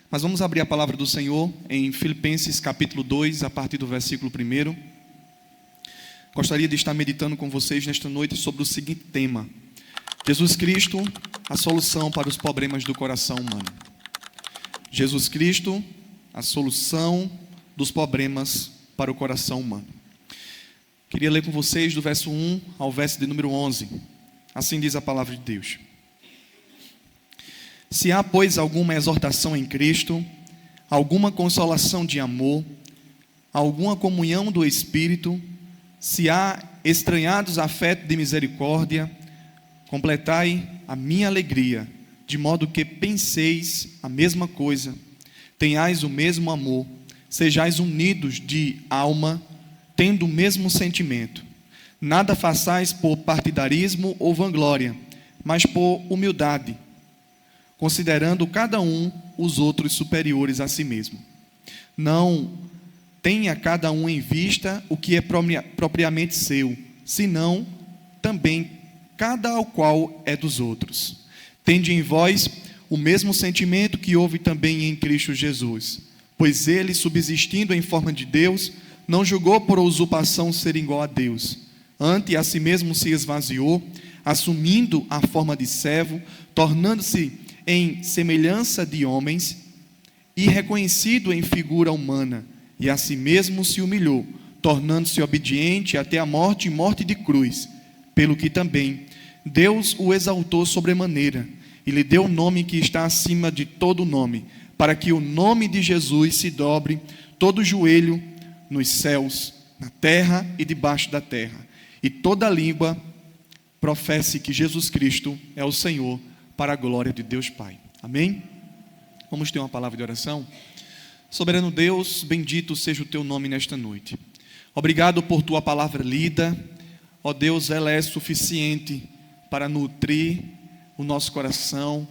Mas vamos abrir a palavra do Senhor em Filipenses capítulo 2, a partir do versículo 1. Gostaria de estar meditando com vocês nesta noite sobre o seguinte tema: Jesus Cristo, a solução para os problemas do coração humano. Jesus Cristo, a solução dos problemas para o coração humano. Queria ler com vocês do verso 1 ao verso de número 11. Assim diz a palavra de Deus. Se há, pois, alguma exortação em Cristo, alguma consolação de amor, alguma comunhão do Espírito, se há estranhados afeto de misericórdia, completai a minha alegria, de modo que penseis a mesma coisa, tenhais o mesmo amor, sejais unidos de alma, tendo o mesmo sentimento. Nada façais por partidarismo ou vanglória, mas por humildade, considerando cada um os outros superiores a si mesmo. Não tenha cada um em vista o que é propriamente seu, senão também cada ao qual é dos outros. Tende em vós o mesmo sentimento que houve também em Cristo Jesus, pois ele, subsistindo em forma de Deus, não julgou por usurpação ser igual a Deus. Antes, a si mesmo se esvaziou, assumindo a forma de servo, tornando-se em semelhança de homens, e reconhecido em figura humana, e a si mesmo se humilhou, tornando-se obediente até a morte e morte de cruz, pelo que também Deus o exaltou sobremaneira, e lhe deu o nome que está acima de todo nome, para que o nome de Jesus se dobre todo joelho nos céus, na terra e debaixo da terra, e toda língua professe que Jesus Cristo é o Senhor, para a glória de Deus Pai. Amém? Vamos ter uma palavra de oração? Soberano Deus, bendito seja o teu nome nesta noite. Obrigado por tua palavra lida. Ó Deus, ela é suficiente para nutrir o nosso coração,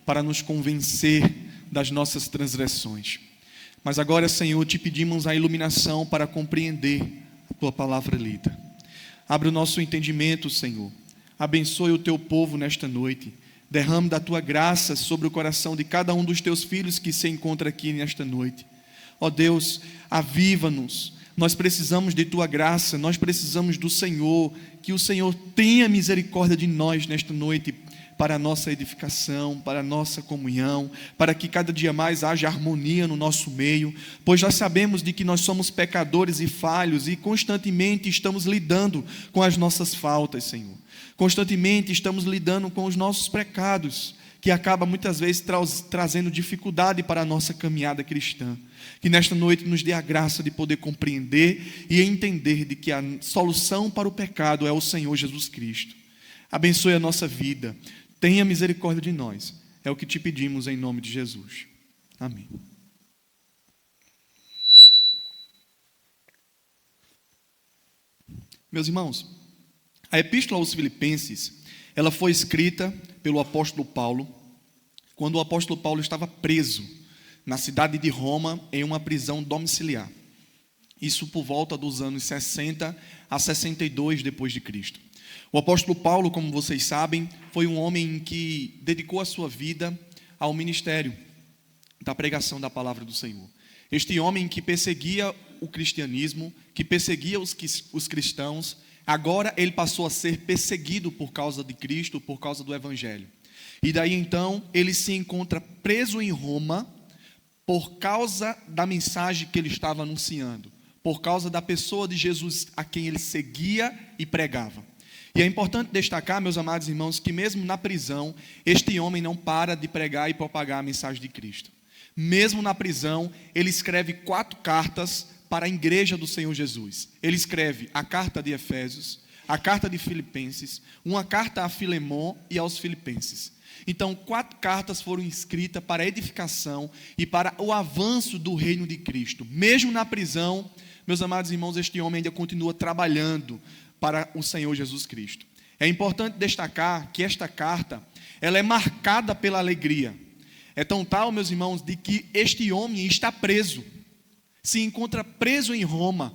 para nos convencer das nossas transgressões. Mas agora, Senhor, te pedimos a iluminação para compreender a tua palavra lida. Abre o nosso entendimento, Senhor. Abençoe o teu povo nesta noite. Derrame da tua graça sobre o coração de cada um dos teus filhos que se encontra aqui nesta noite. Ó Deus, aviva-nos. Nós precisamos de tua graça, nós precisamos do Senhor. Que o Senhor tenha misericórdia de nós nesta noite, para a nossa edificação, para a nossa comunhão, para que cada dia mais haja harmonia no nosso meio, pois nós sabemos de que nós somos pecadores e falhos e constantemente estamos lidando com as nossas faltas, Senhor. Constantemente estamos lidando com os nossos pecados, que acaba muitas vezes trazendo dificuldade para a nossa caminhada cristã. Que nesta noite nos dê a graça de poder compreender e entender de que a solução para o pecado é o Senhor Jesus Cristo. Abençoe a nossa vida, tenha misericórdia de nós. É o que te pedimos em nome de Jesus. Amém. Meus irmãos, a epístola aos Filipenses, ela foi escrita pelo apóstolo Paulo, quando o apóstolo Paulo estava preso na cidade de Roma, em uma prisão domiciliar. Isso por volta dos anos 60 a 62 depois de Cristo. O apóstolo Paulo, como vocês sabem, foi um homem que dedicou a sua vida ao ministério da pregação da palavra do Senhor. Este homem que perseguia o cristianismo, que perseguia os cristãos, agora ele passou a ser perseguido por causa de Cristo, por causa do Evangelho. E daí então ele se encontra preso em Roma por causa da mensagem que ele estava anunciando, por causa da pessoa de Jesus a quem ele seguia e pregava. E é importante destacar, meus amados irmãos, que mesmo na prisão, este homem não para de pregar e propagar a mensagem de Cristo. Mesmo na prisão, ele escreve 4 cartas para a igreja do Senhor Jesus. Ele escreve a carta de Efésios, a carta de Filipenses, uma carta a Filemon e aos Filipenses. Então, 4 cartas foram escritas para a edificação e para o avanço do reino de Cristo. Mesmo na prisão, meus amados irmãos, este homem ainda continua trabalhando para o Senhor Jesus Cristo. É importante destacar que esta carta, ela é marcada pela alegria. É tão tal, meus irmãos, de que este homem está preso. Se encontra preso em Roma,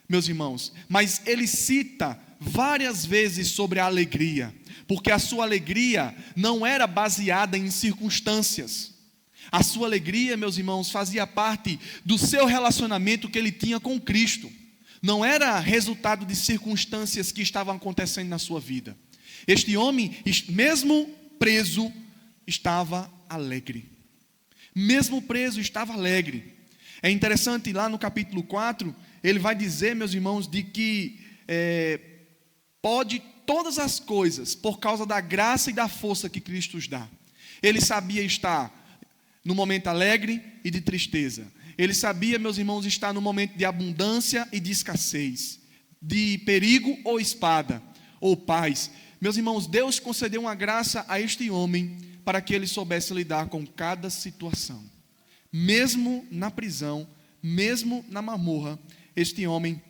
meus irmãos. Mas ele cita várias vezes sobre a alegria. Porque a sua alegria não era baseada em circunstâncias. A sua alegria, meus irmãos, fazia parte do seu relacionamento que ele tinha com Cristo. Não era resultado de circunstâncias que estavam acontecendo na sua vida. Este homem, mesmo preso, estava alegre. Mesmo preso, estava alegre. É interessante, lá no capítulo 4, ele vai dizer, meus irmãos, de que pode todas as coisas por causa da graça e da força que Cristo nos dá. Ele sabia estar no momento alegre e de tristeza. Ele sabia, meus irmãos, estar no momento de abundância e de escassez, de perigo ou espada, ou paz. Meus irmãos, Deus concedeu uma graça a este homem para que ele soubesse lidar com cada situação. Mesmo na prisão, mesmo na masmorra, este homem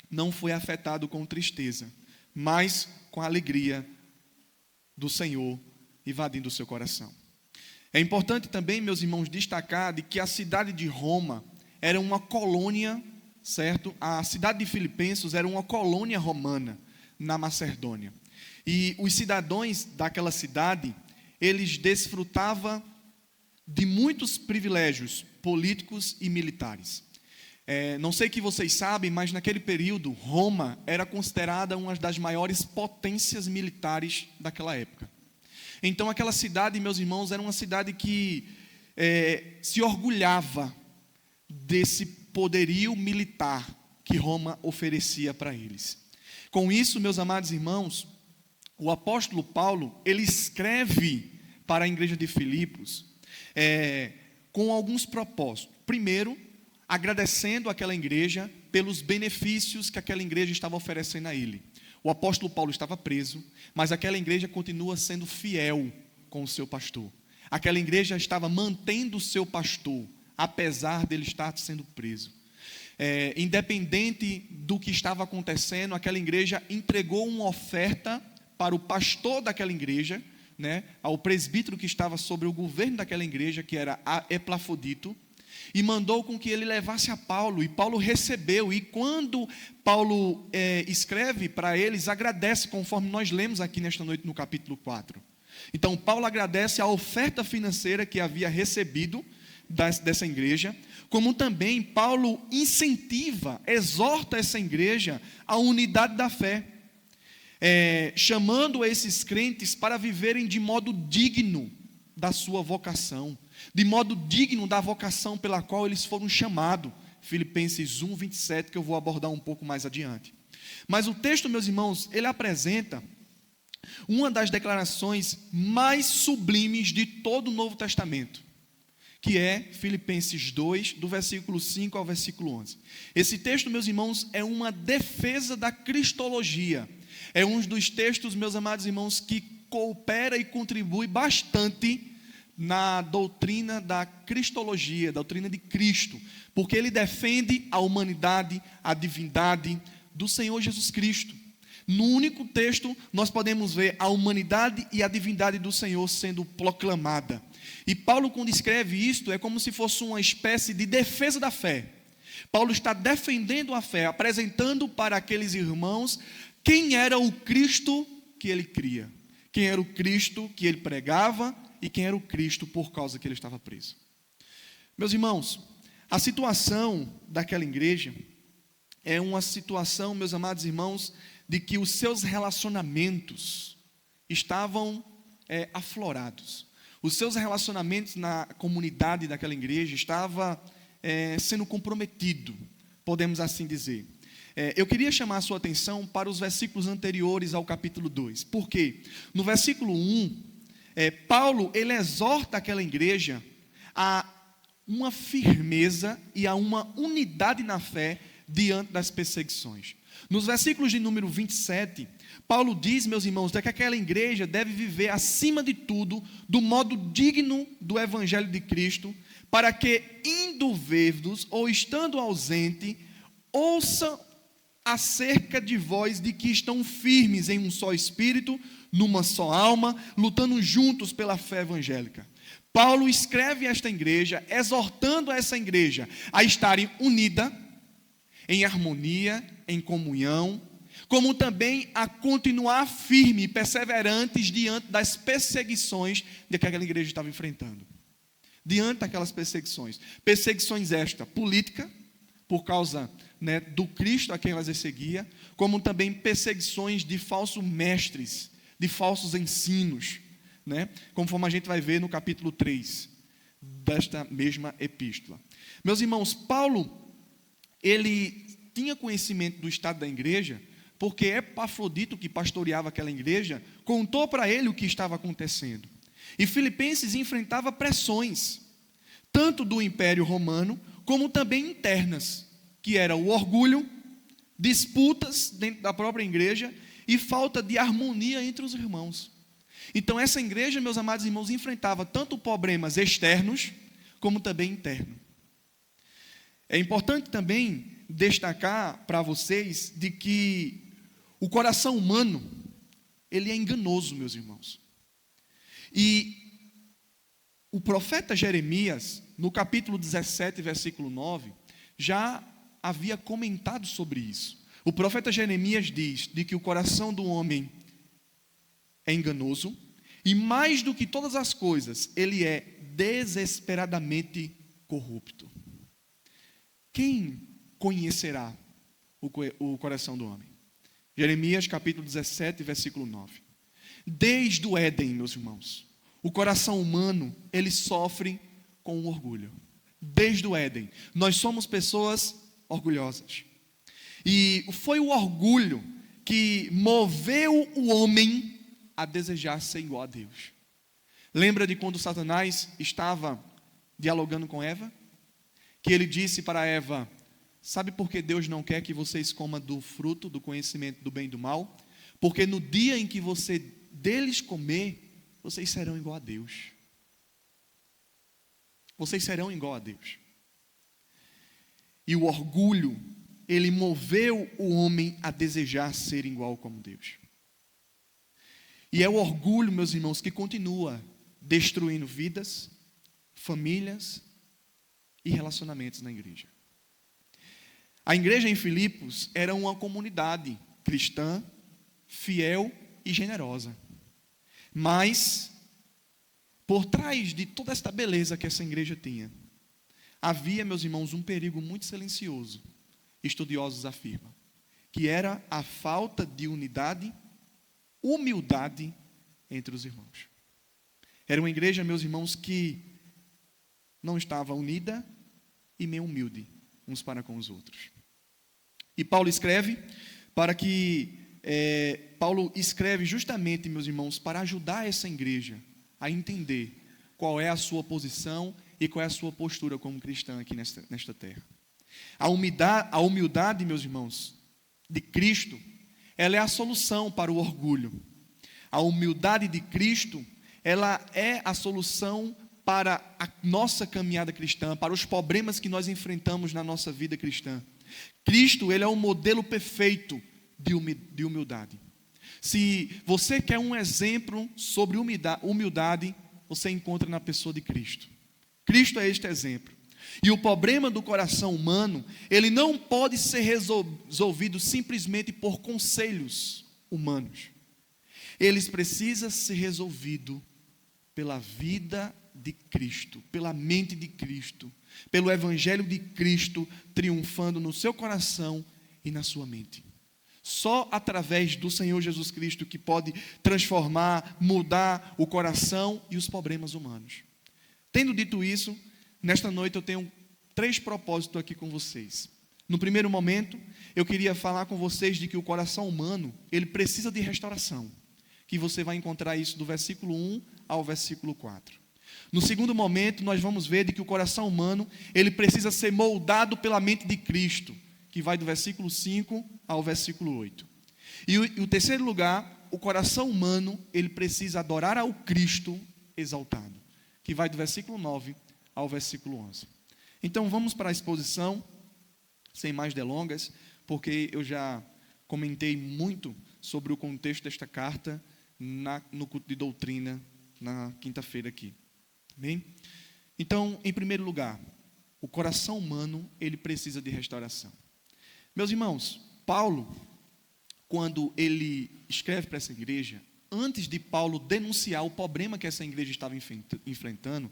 não foi afetado com tristeza, mas com a alegria do Senhor invadindo o seu coração. É importante também, meus irmãos, destacar de que a cidade de Roma era uma colônia, certo? A cidade de Filipenses era uma colônia romana na Macedônia. E os cidadãos daquela cidade, eles desfrutavam de muitos privilégios políticos e militares. Não sei que vocês sabem, mas naquele período, Roma era considerada uma das maiores potências militares daquela época. Então aquela cidade, meus irmãos, era uma cidade que se orgulhava desse poderio militar que Roma oferecia para eles. Com isso, meus amados irmãos, o apóstolo Paulo, ele escreve para a igreja de Filipos com alguns propósitos. Primeiro, agradecendo àquela igreja pelos benefícios que aquela igreja estava oferecendo a ele. O apóstolo Paulo estava preso, mas aquela igreja continua sendo fiel com o seu pastor. Aquela igreja estava mantendo o seu pastor, apesar dele estar sendo preso. Independente do que estava acontecendo, aquela igreja entregou uma oferta para o pastor daquela igreja, ao presbítero que estava sobre o governo daquela igreja, que era Epafrodito, e mandou com que ele levasse a Paulo, e Paulo recebeu, e quando Paulo escreve para eles, agradece, conforme nós lemos aqui nesta noite no capítulo 4. Então Paulo agradece a oferta financeira que havia recebido dessa igreja, como também Paulo incentiva, exorta essa igreja à unidade da fé, chamando esses crentes para viverem de modo digno da sua vocação, de modo digno da vocação pela qual eles foram chamados. Filipenses 1, 27, que eu vou abordar um pouco mais adiante. Mas o texto, meus irmãos, ele apresenta uma das declarações mais sublimes de todo o Novo Testamento, que é Filipenses 2, do versículo 5 ao versículo 11. Esse texto, meus irmãos, é uma defesa da cristologia. É um dos textos, meus amados irmãos, que coopera e contribui bastante na doutrina da cristologia, doutrina de Cristo, porque ele defende a humanidade, a divindade do Senhor Jesus Cristo. No único texto nós podemos ver a humanidade e a divindade do Senhor sendo proclamada. E Paulo, quando escreve isto, é como se fosse uma espécie de defesa da fé. Paulo está defendendo a fé, apresentando para aqueles irmãos quem era o Cristo que ele cria, quem era o Cristo que ele pregava e quem era o Cristo por causa que ele estava preso. Meus irmãos, a situação daquela igreja é uma situação, meus amados irmãos, de que os seus relacionamentos estavam aflorados. Os seus relacionamentos na comunidade daquela igreja estavam sendo comprometidos, podemos assim dizer. Eu queria chamar a sua atenção para os versículos anteriores ao capítulo 2. Por quê? No versículo 1, Paulo, ele exorta aquela igreja a uma firmeza e a uma unidade na fé diante das perseguições. Nos versículos de número 27, Paulo diz, meus irmãos, que aquela igreja deve viver acima de tudo, do modo digno do evangelho de Cristo, para que, indo ver-vos ou estando ausente, ouçam acerca de vós de que estão firmes em um só espírito, numa só alma, lutando juntos pela fé evangélica. Paulo escreve a esta igreja, exortando essa igreja a estarem unida, em harmonia, em comunhão, como também a continuar firme e perseverantes diante das perseguições que aquela igreja estava enfrentando. diante daquelas perseguições. Perseguições esta, política, por causa, né, do Cristo a quem elas seguia, como também perseguições de falsos mestres, de falsos ensinos, né, conforme a gente vai ver no capítulo 3 desta mesma epístola. Meus irmãos, Paulo, ele tinha conhecimento do estado da igreja, porque Epafrodito, que pastoreava aquela igreja, contou para ele o que estava acontecendo. E Filipenses enfrentava pressões, tanto do Império Romano, como também internas, que era o orgulho, disputas dentro da própria igreja e falta de harmonia entre os irmãos. Então essa igreja, meus amados irmãos, enfrentava tanto problemas externos, como também internos. É importante também destacar para vocês de que o coração humano, ele é enganoso, meus irmãos. E o profeta Jeremias, no capítulo 17, versículo 9, já havia comentado sobre isso. O profeta Jeremias diz de que o coração do homem é enganoso, e mais do que todas as coisas, ele é desesperadamente corrupto. Quem conhecerá o coração do homem? Jeremias capítulo 17, versículo 9. Desde o Éden, meus irmãos, o coração humano, ele sofre com o orgulho. Desde o Éden, nós somos pessoas orgulhosas. E foi o orgulho que moveu o homem a desejar ser igual a Deus. Lembra de quando Satanás estava dialogando com Eva? Que ele disse para Eva: sabe por que Deus não quer que vocês comam do fruto do conhecimento do bem e do mal? Porque no dia em que você deles comer, vocês serão igual a Deus. Vocês serão igual a Deus. E o orgulho, ele moveu o homem a desejar ser igual como Deus. E é o orgulho, meus irmãos, que continua destruindo vidas, famílias e relacionamentos na igreja. A igreja em Filipos era uma comunidade cristã, fiel e generosa. Mas, por trás de toda esta beleza que essa igreja tinha, havia, meus irmãos, um perigo muito silencioso. Estudiosos afirmam que era a falta de unidade, humildade entre os irmãos. Era uma igreja, meus irmãos, que não estava unida e meio humilde uns para com os outros. E Paulo escreve Paulo escreve justamente, meus irmãos, para ajudar essa igreja a entender qual é a sua posição e qual é a sua postura como cristã aqui nesta terra. A humildade, meus irmãos, de Cristo, ela é a solução para o orgulho. A humildade de Cristo, ela é a solução para a nossa caminhada cristã, para os problemas que nós enfrentamos na nossa vida cristã. Cristo, ele é o modelo perfeito de humildade. Se você quer um exemplo sobre humildade, você encontra na pessoa de Cristo. Cristo é este exemplo. E o problema do coração humano, ele não pode ser resolvido simplesmente por conselhos humanos. Eles precisam ser resolvidos pela vida de Cristo, pela mente de Cristo, pelo evangelho de Cristo triunfando no seu coração e na sua mente. Só através do Senhor Jesus Cristo que pode transformar, mudar o coração e os problemas humanos. Tendo dito isso, nesta noite eu tenho 3 propósitos aqui com vocês. No primeiro momento, eu queria falar com vocês de que o coração humano, ele precisa de restauração. Que você vai encontrar isso do versículo 1 ao versículo 4. No segundo momento, nós vamos ver de que o coração humano, ele precisa ser moldado pela mente de Cristo, que vai do versículo 5 ao versículo 8. E o terceiro lugar, o coração humano, ele precisa adorar ao Cristo exaltado, que vai do versículo 9 ao versículo 11. Então vamos para a exposição, sem mais delongas, porque eu já comentei muito sobre o contexto desta carta no culto de doutrina, na quinta-feira aqui. Bem? Então, em primeiro lugar, o coração humano, ele precisa de restauração. Meus irmãos, Paulo, quando ele escreve para essa igreja, antes de Paulo denunciar o problema que essa igreja estava enfrentando,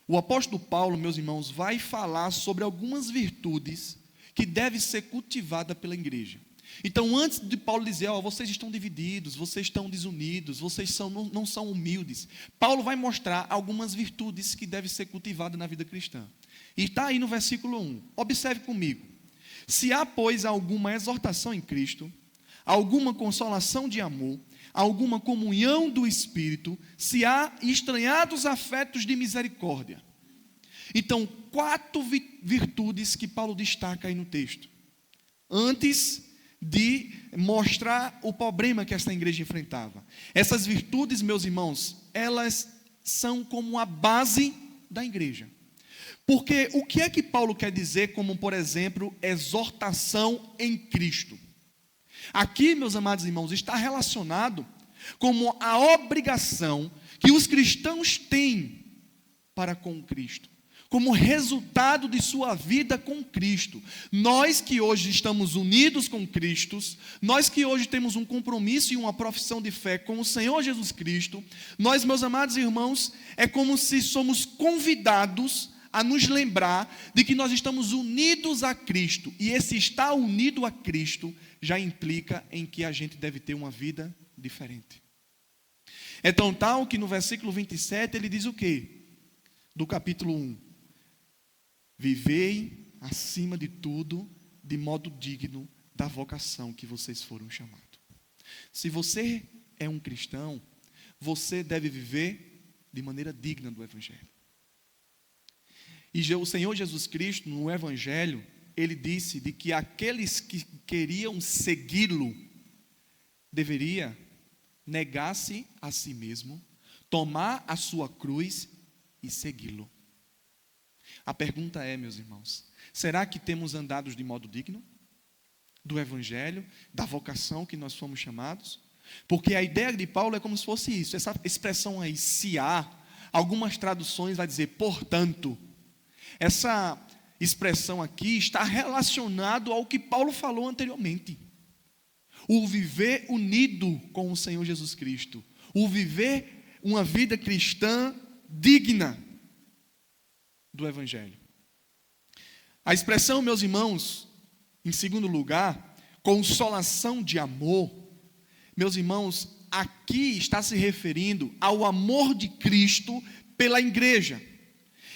O apóstolo Paulo, meus irmãos, vai falar sobre algumas virtudes que devem ser cultivadas pela igreja. Então, antes de Paulo dizer, vocês estão divididos, vocês estão desunidos, vocês não são humildes, Paulo vai mostrar algumas virtudes que devem ser cultivadas na vida cristã. E está aí no versículo 1. Observe comigo. Se há, pois, alguma exortação em Cristo, alguma consolação de amor, alguma comunhão do Espírito, se há estranhados afetos de misericórdia. Então, 4 virtudes que Paulo destaca aí no texto. Antes de mostrar o problema que essa igreja enfrentava. Essas virtudes, meus irmãos, elas são como a base da igreja. Porque o que é que Paulo quer dizer como, por exemplo, exortação em Cristo? Aqui, meus amados irmãos, está relacionado como a obrigação que os cristãos têm para com Cristo, como resultado de sua vida com Cristo. Nós que hoje estamos unidos com Cristo, nós que hoje temos um compromisso e uma profissão de fé com o Senhor Jesus Cristo, nós, meus amados irmãos, é como se somos convidados a nos lembrar de que nós estamos unidos a Cristo, e esse estar unido a Cristo já implica em que a gente deve ter uma vida diferente. É tão tal que no versículo 27 ele diz o quê? Do capítulo 1: vivei acima de tudo de modo digno da vocação que vocês foram chamados. Se você é um cristão, você deve viver de maneira digna do Evangelho. E o Senhor Jesus Cristo, no Evangelho, ele disse de que aqueles que queriam segui-lo deveria negar-se a si mesmo, tomar a sua cruz e segui-lo. A pergunta é, meus irmãos, será que temos andado de modo digno do Evangelho, da vocação que nós fomos chamados? Porque a ideia de Paulo é como se fosse isso, essa expressão aí, se há, algumas traduções vai dizer, portanto. Essa expressão aqui está relacionado ao que Paulo falou anteriormente. O viver unido com o Senhor Jesus Cristo. O viver uma vida cristã digna do Evangelho. A expressão, meus irmãos, em segundo lugar, consolação de amor. Meus irmãos, aqui está se referindo ao amor de Cristo pela igreja.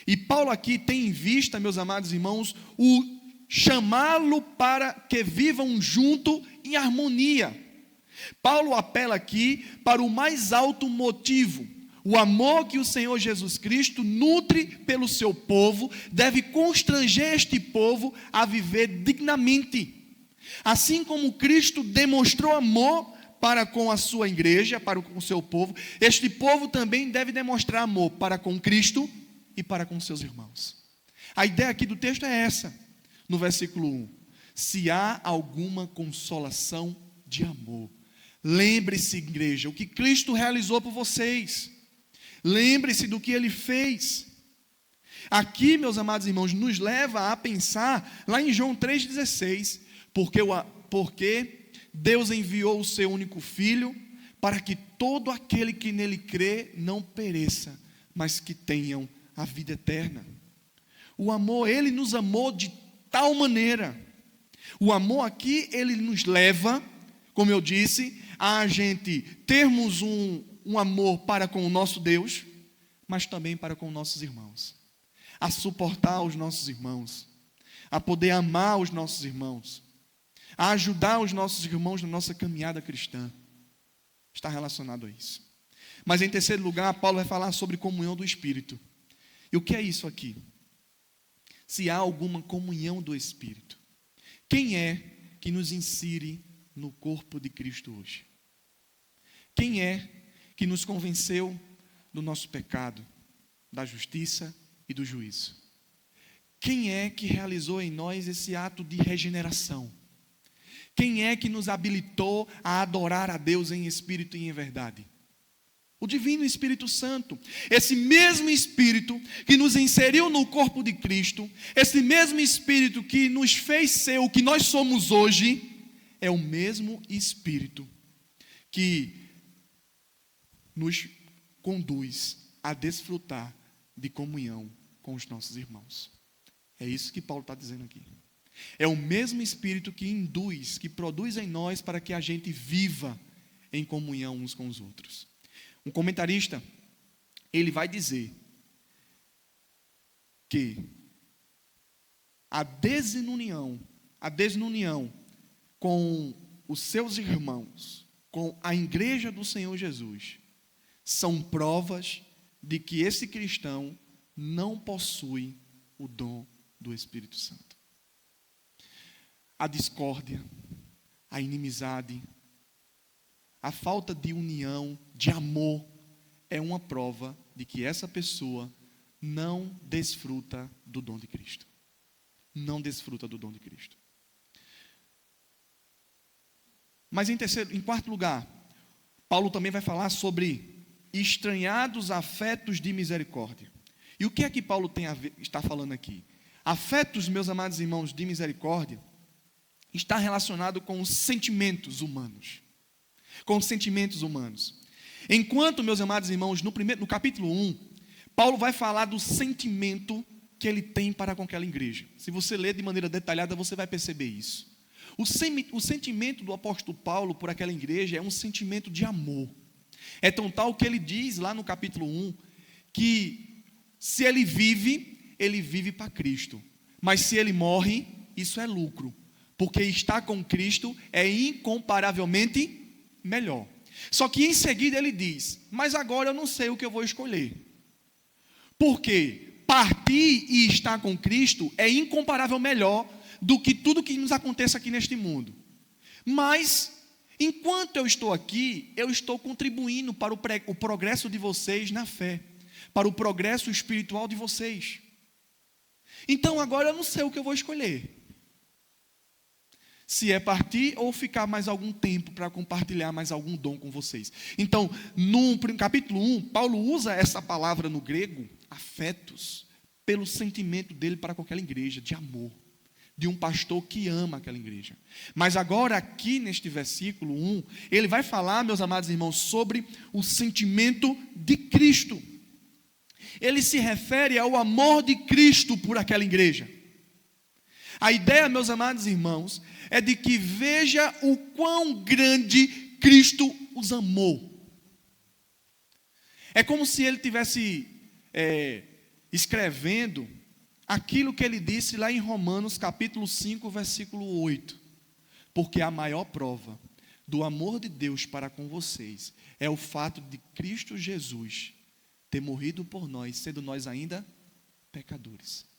E Paulo aqui tem em vista, meus amados irmãos, o chamá-lo para que vivam junto em harmonia. Paulo apela aqui para o mais alto motivo. O amor que o Senhor Jesus Cristo nutre pelo seu povo deve constranger este povo a viver dignamente. Assim como Cristo demonstrou amor para com a sua igreja, para com o seu povo, este povo também deve demonstrar amor para com Cristo e para com seus irmãos. A ideia aqui do texto é essa, no versículo 1. Se há alguma consolação de amor. Lembre-se, igreja, o que Cristo realizou por vocês. Lembre-se do que Ele fez. Aqui, meus amados irmãos, nos leva a pensar, lá em João 3,16, porque Deus enviou o seu único Filho, para que todo aquele que nele crê não pereça, mas que tenham a vida eterna. O amor, Ele nos amou de tal maneira. O amor aqui, ele nos leva, como eu disse, a gente termos um amor para com o nosso Deus, mas também para com nossos irmãos. A suportar os nossos irmãos, a poder amar os nossos irmãos, a ajudar os nossos irmãos na nossa caminhada cristã. Está relacionado a isso. Mas em terceiro lugar, Paulo vai falar sobre comunhão do Espírito. E o que é isso aqui? Se há alguma comunhão do Espírito. Quem é que nos insere no corpo de Cristo hoje? Quem é que nos convenceu do nosso pecado, da justiça e do juízo? Quem é que realizou em nós esse ato de regeneração? Quem é que nos habilitou a adorar a Deus em espírito e em verdade? O divino Espírito Santo, esse mesmo Espírito que nos inseriu no corpo de Cristo, esse mesmo Espírito que nos fez ser o que nós somos hoje, é o mesmo Espírito que nos conduz a desfrutar de comunhão com os nossos irmãos. É isso que Paulo está dizendo aqui. É o mesmo Espírito que induz, que produz em nós para que a gente viva em comunhão uns com os outros. Um comentarista, ele vai dizer que a desunião com os seus irmãos, com a igreja do Senhor Jesus, são provas de que esse cristão não possui o dom do Espírito Santo. A discórdia, a inimizade, a falta de união, de amor, é uma prova de que essa pessoa não desfruta do dom de Cristo. Não desfruta do dom de Cristo. Mas em quarto lugar, Paulo também vai falar sobre estranhados afetos de misericórdia. E o que é que Paulo está falando aqui? Afetos, meus amados irmãos, de misericórdia, está relacionado com os sentimentos humanos. Com os sentimentos humanos. Enquanto, meus amados irmãos, no capítulo 1, Paulo vai falar do sentimento que ele tem para com aquela igreja. Se você ler de maneira detalhada, você vai perceber isso. O sentimento do apóstolo Paulo por aquela igreja é um sentimento de amor. É tão tal que ele diz lá no capítulo 1, que se ele vive para Cristo. Mas se ele morre, isso é lucro. Porque estar com Cristo é incomparavelmente melhor. Só que em seguida ele diz, mas agora eu não sei o que eu vou escolher. Porque partir e estar com Cristo é incomparável melhor do que tudo que nos acontece aqui neste mundo. Mas, enquanto eu estou aqui, eu estou contribuindo para o progresso de vocês na fé, para o progresso espiritual de vocês. Então agora eu não sei o que eu vou escolher. Se é partir ou ficar mais algum tempo para compartilhar mais algum dom com vocês. Então, no capítulo 1, Paulo usa essa palavra no grego, afetos, pelo sentimento dele para com aquela igreja, de amor, de um pastor que ama aquela igreja. Mas agora, aqui neste versículo 1, ele vai falar, meus amados irmãos, sobre o sentimento de Cristo. Ele se refere ao amor de Cristo por aquela igreja. A ideia, meus amados irmãos, é de que veja o quão grande Cristo os amou. É como se ele tivesse escrevendo aquilo que ele disse lá em Romanos capítulo 5, versículo 8. Porque a maior prova do amor de Deus para com vocês é o fato de Cristo Jesus ter morrido por nós, sendo nós ainda pecadores.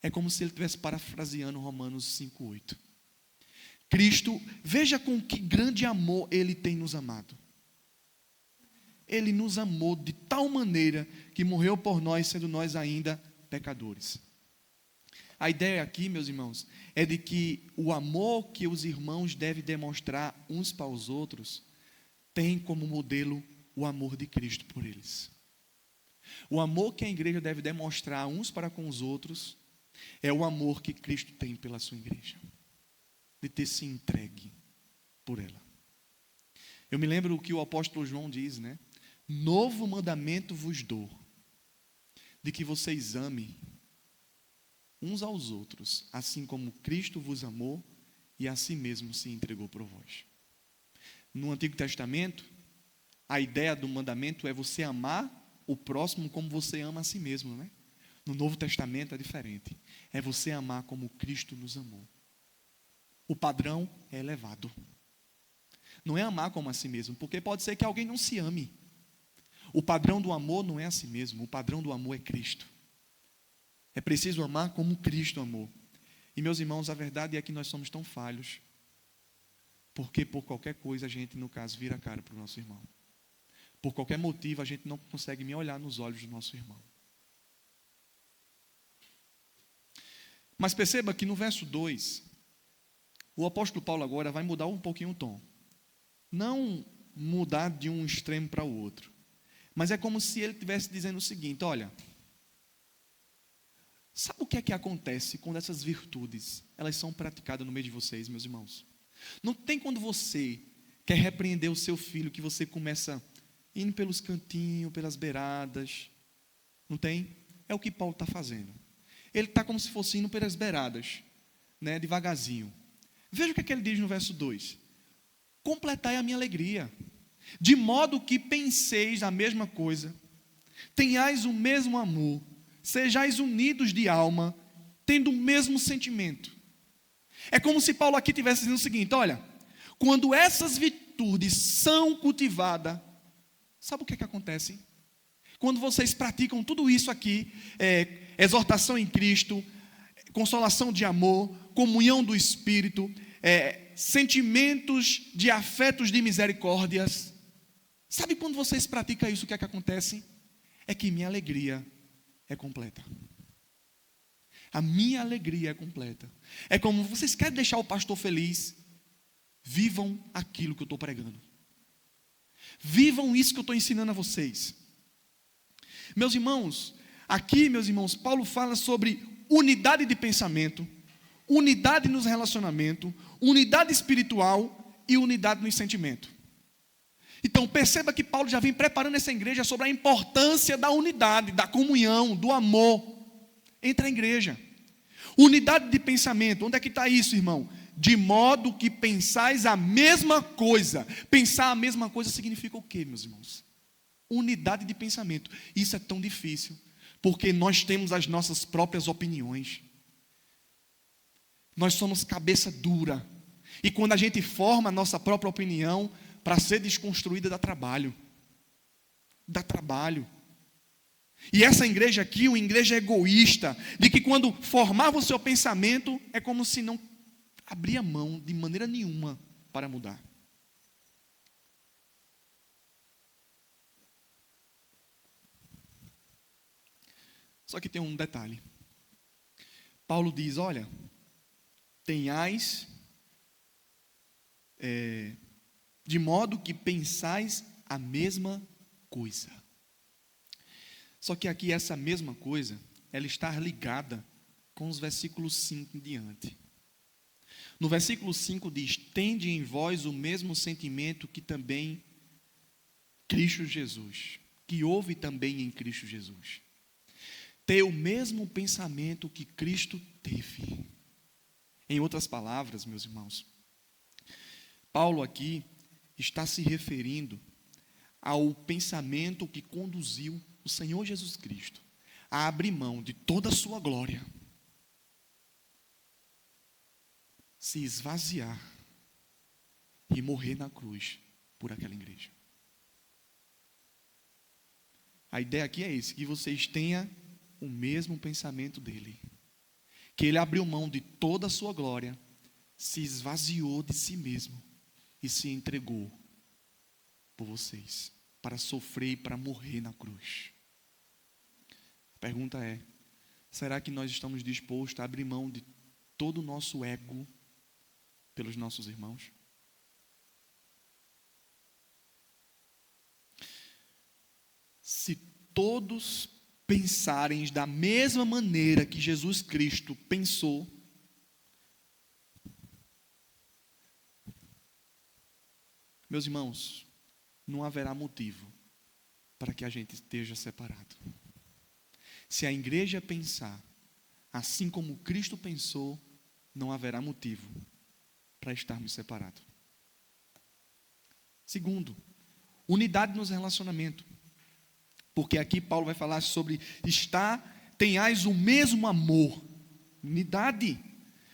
É como se ele estivesse parafraseando Romanos 5, 8. Cristo, veja com que grande amor ele tem nos amado. Ele nos amou de tal maneira que morreu por nós, sendo nós ainda pecadores. A ideia aqui, meus irmãos, é de que o amor que os irmãos devem demonstrar uns para os outros tem como modelo o amor de Cristo por eles. O amor que a igreja deve demonstrar uns para com os outros é o amor que Cristo tem pela sua igreja, de ter se entregue por ela. Eu me lembro o que o apóstolo João diz, né? Novo mandamento vos dou, de que vocês amem uns aos outros, assim como Cristo vos amou e a si mesmo se entregou por vós. No Antigo Testamento, a ideia do mandamento é você amar o próximo como você ama a si mesmo, né? No Novo Testamento é diferente. É você amar como Cristo nos amou. O padrão é elevado. Não é amar como a si mesmo, porque pode ser que alguém não se ame. O padrão do amor não é a si mesmo, o padrão do amor é Cristo. É preciso amar como Cristo amou. E meus irmãos, a verdade é que nós somos tão falhos, porque por qualquer coisa a gente, no caso, vira a cara para o nosso irmão. Por qualquer motivo a gente não consegue nem olhar nos olhos do nosso irmão. Mas perceba que no verso 2, o apóstolo Paulo agora vai mudar um pouquinho o tom. Não mudar de um extremo para o outro. Mas é como se ele estivesse dizendo o seguinte, olha, sabe o que é que acontece quando essas virtudes, elas são praticadas no meio de vocês, meus irmãos? Não tem quando você quer repreender o seu filho, que você começa indo pelos cantinhos, pelas beiradas, não tem? é o que Paulo está fazendo. Ele está como se fosse indo pelas beiradas, né, devagarzinho. Veja o que é que ele diz no verso 2. Completai a minha alegria, de modo que penseis a mesma coisa, tenhais o mesmo amor, sejais unidos de alma, tendo o mesmo sentimento. É como se Paulo aqui estivesse dizendo o seguinte: olha, quando essas virtudes são cultivadas, sabe o que é que acontece? Quando vocês praticam tudo isso aqui, exortação em Cristo, consolação de amor, comunhão do Espírito, sentimentos de afetos de misericórdias, sabe quando vocês praticam isso, o que é que acontece? É que minha alegria é completa. A minha alegria é completa. É como, vocês querem deixar o pastor feliz? Vivam aquilo que eu estou pregando. Vivam isso que eu estou ensinando a vocês. Meus irmãos, aqui, meus irmãos, Paulo fala sobre unidade de pensamento, unidade nos relacionamentos, unidade espiritual e unidade no sentimento. Então perceba que Paulo já vem preparando essa igreja sobre a importância da unidade, da comunhão, do amor entre a igreja. Unidade de pensamento, onde é que está isso, irmão? De modo que pensais a mesma coisa. Pensar a mesma coisa significa o quê, meus irmãos? Unidade de pensamento. Isso é tão difícil, porque nós temos as nossas próprias opiniões. Nós somos cabeça dura. E quando a gente forma a nossa própria opinião, para ser desconstruída, dá trabalho. Dá trabalho. E essa igreja aqui, uma igreja egoísta, de que quando formava o seu pensamento, é como se não abria mão de maneira nenhuma para mudar. Só que tem um detalhe. Paulo diz, olha, tenhais, de modo que pensais a mesma coisa. Só que aqui essa mesma coisa, ela está ligada com os versículos 5 em diante. No versículo 5 diz, tende em vós o mesmo sentimento que também Cristo Jesus, que houve também em Cristo Jesus. Ter o mesmo pensamento que Cristo teve. Em outras palavras, meus irmãos, Paulo aqui está se referindo ao pensamento que conduziu o Senhor Jesus Cristo a abrir mão de toda a sua glória, se esvaziar e morrer na cruz por aquela igreja. A ideia aqui é esse, que vocês tenham o mesmo pensamento dele, que ele abriu mão de toda a sua glória, se esvaziou de si mesmo e se entregou por vocês, para sofrer e para morrer na cruz. A pergunta é, será que nós estamos dispostos a abrir mão de todo o nosso ego pelos nossos irmãos? Se todos pensarem da mesma maneira que Jesus Cristo pensou, meus irmãos, não haverá motivo para que a gente esteja separado. Se a igreja pensar assim como Cristo pensou, não haverá motivo para estarmos separados. Segundo, unidade nos relacionamentos. Porque aqui Paulo vai falar sobre tenhais o mesmo amor. Unidade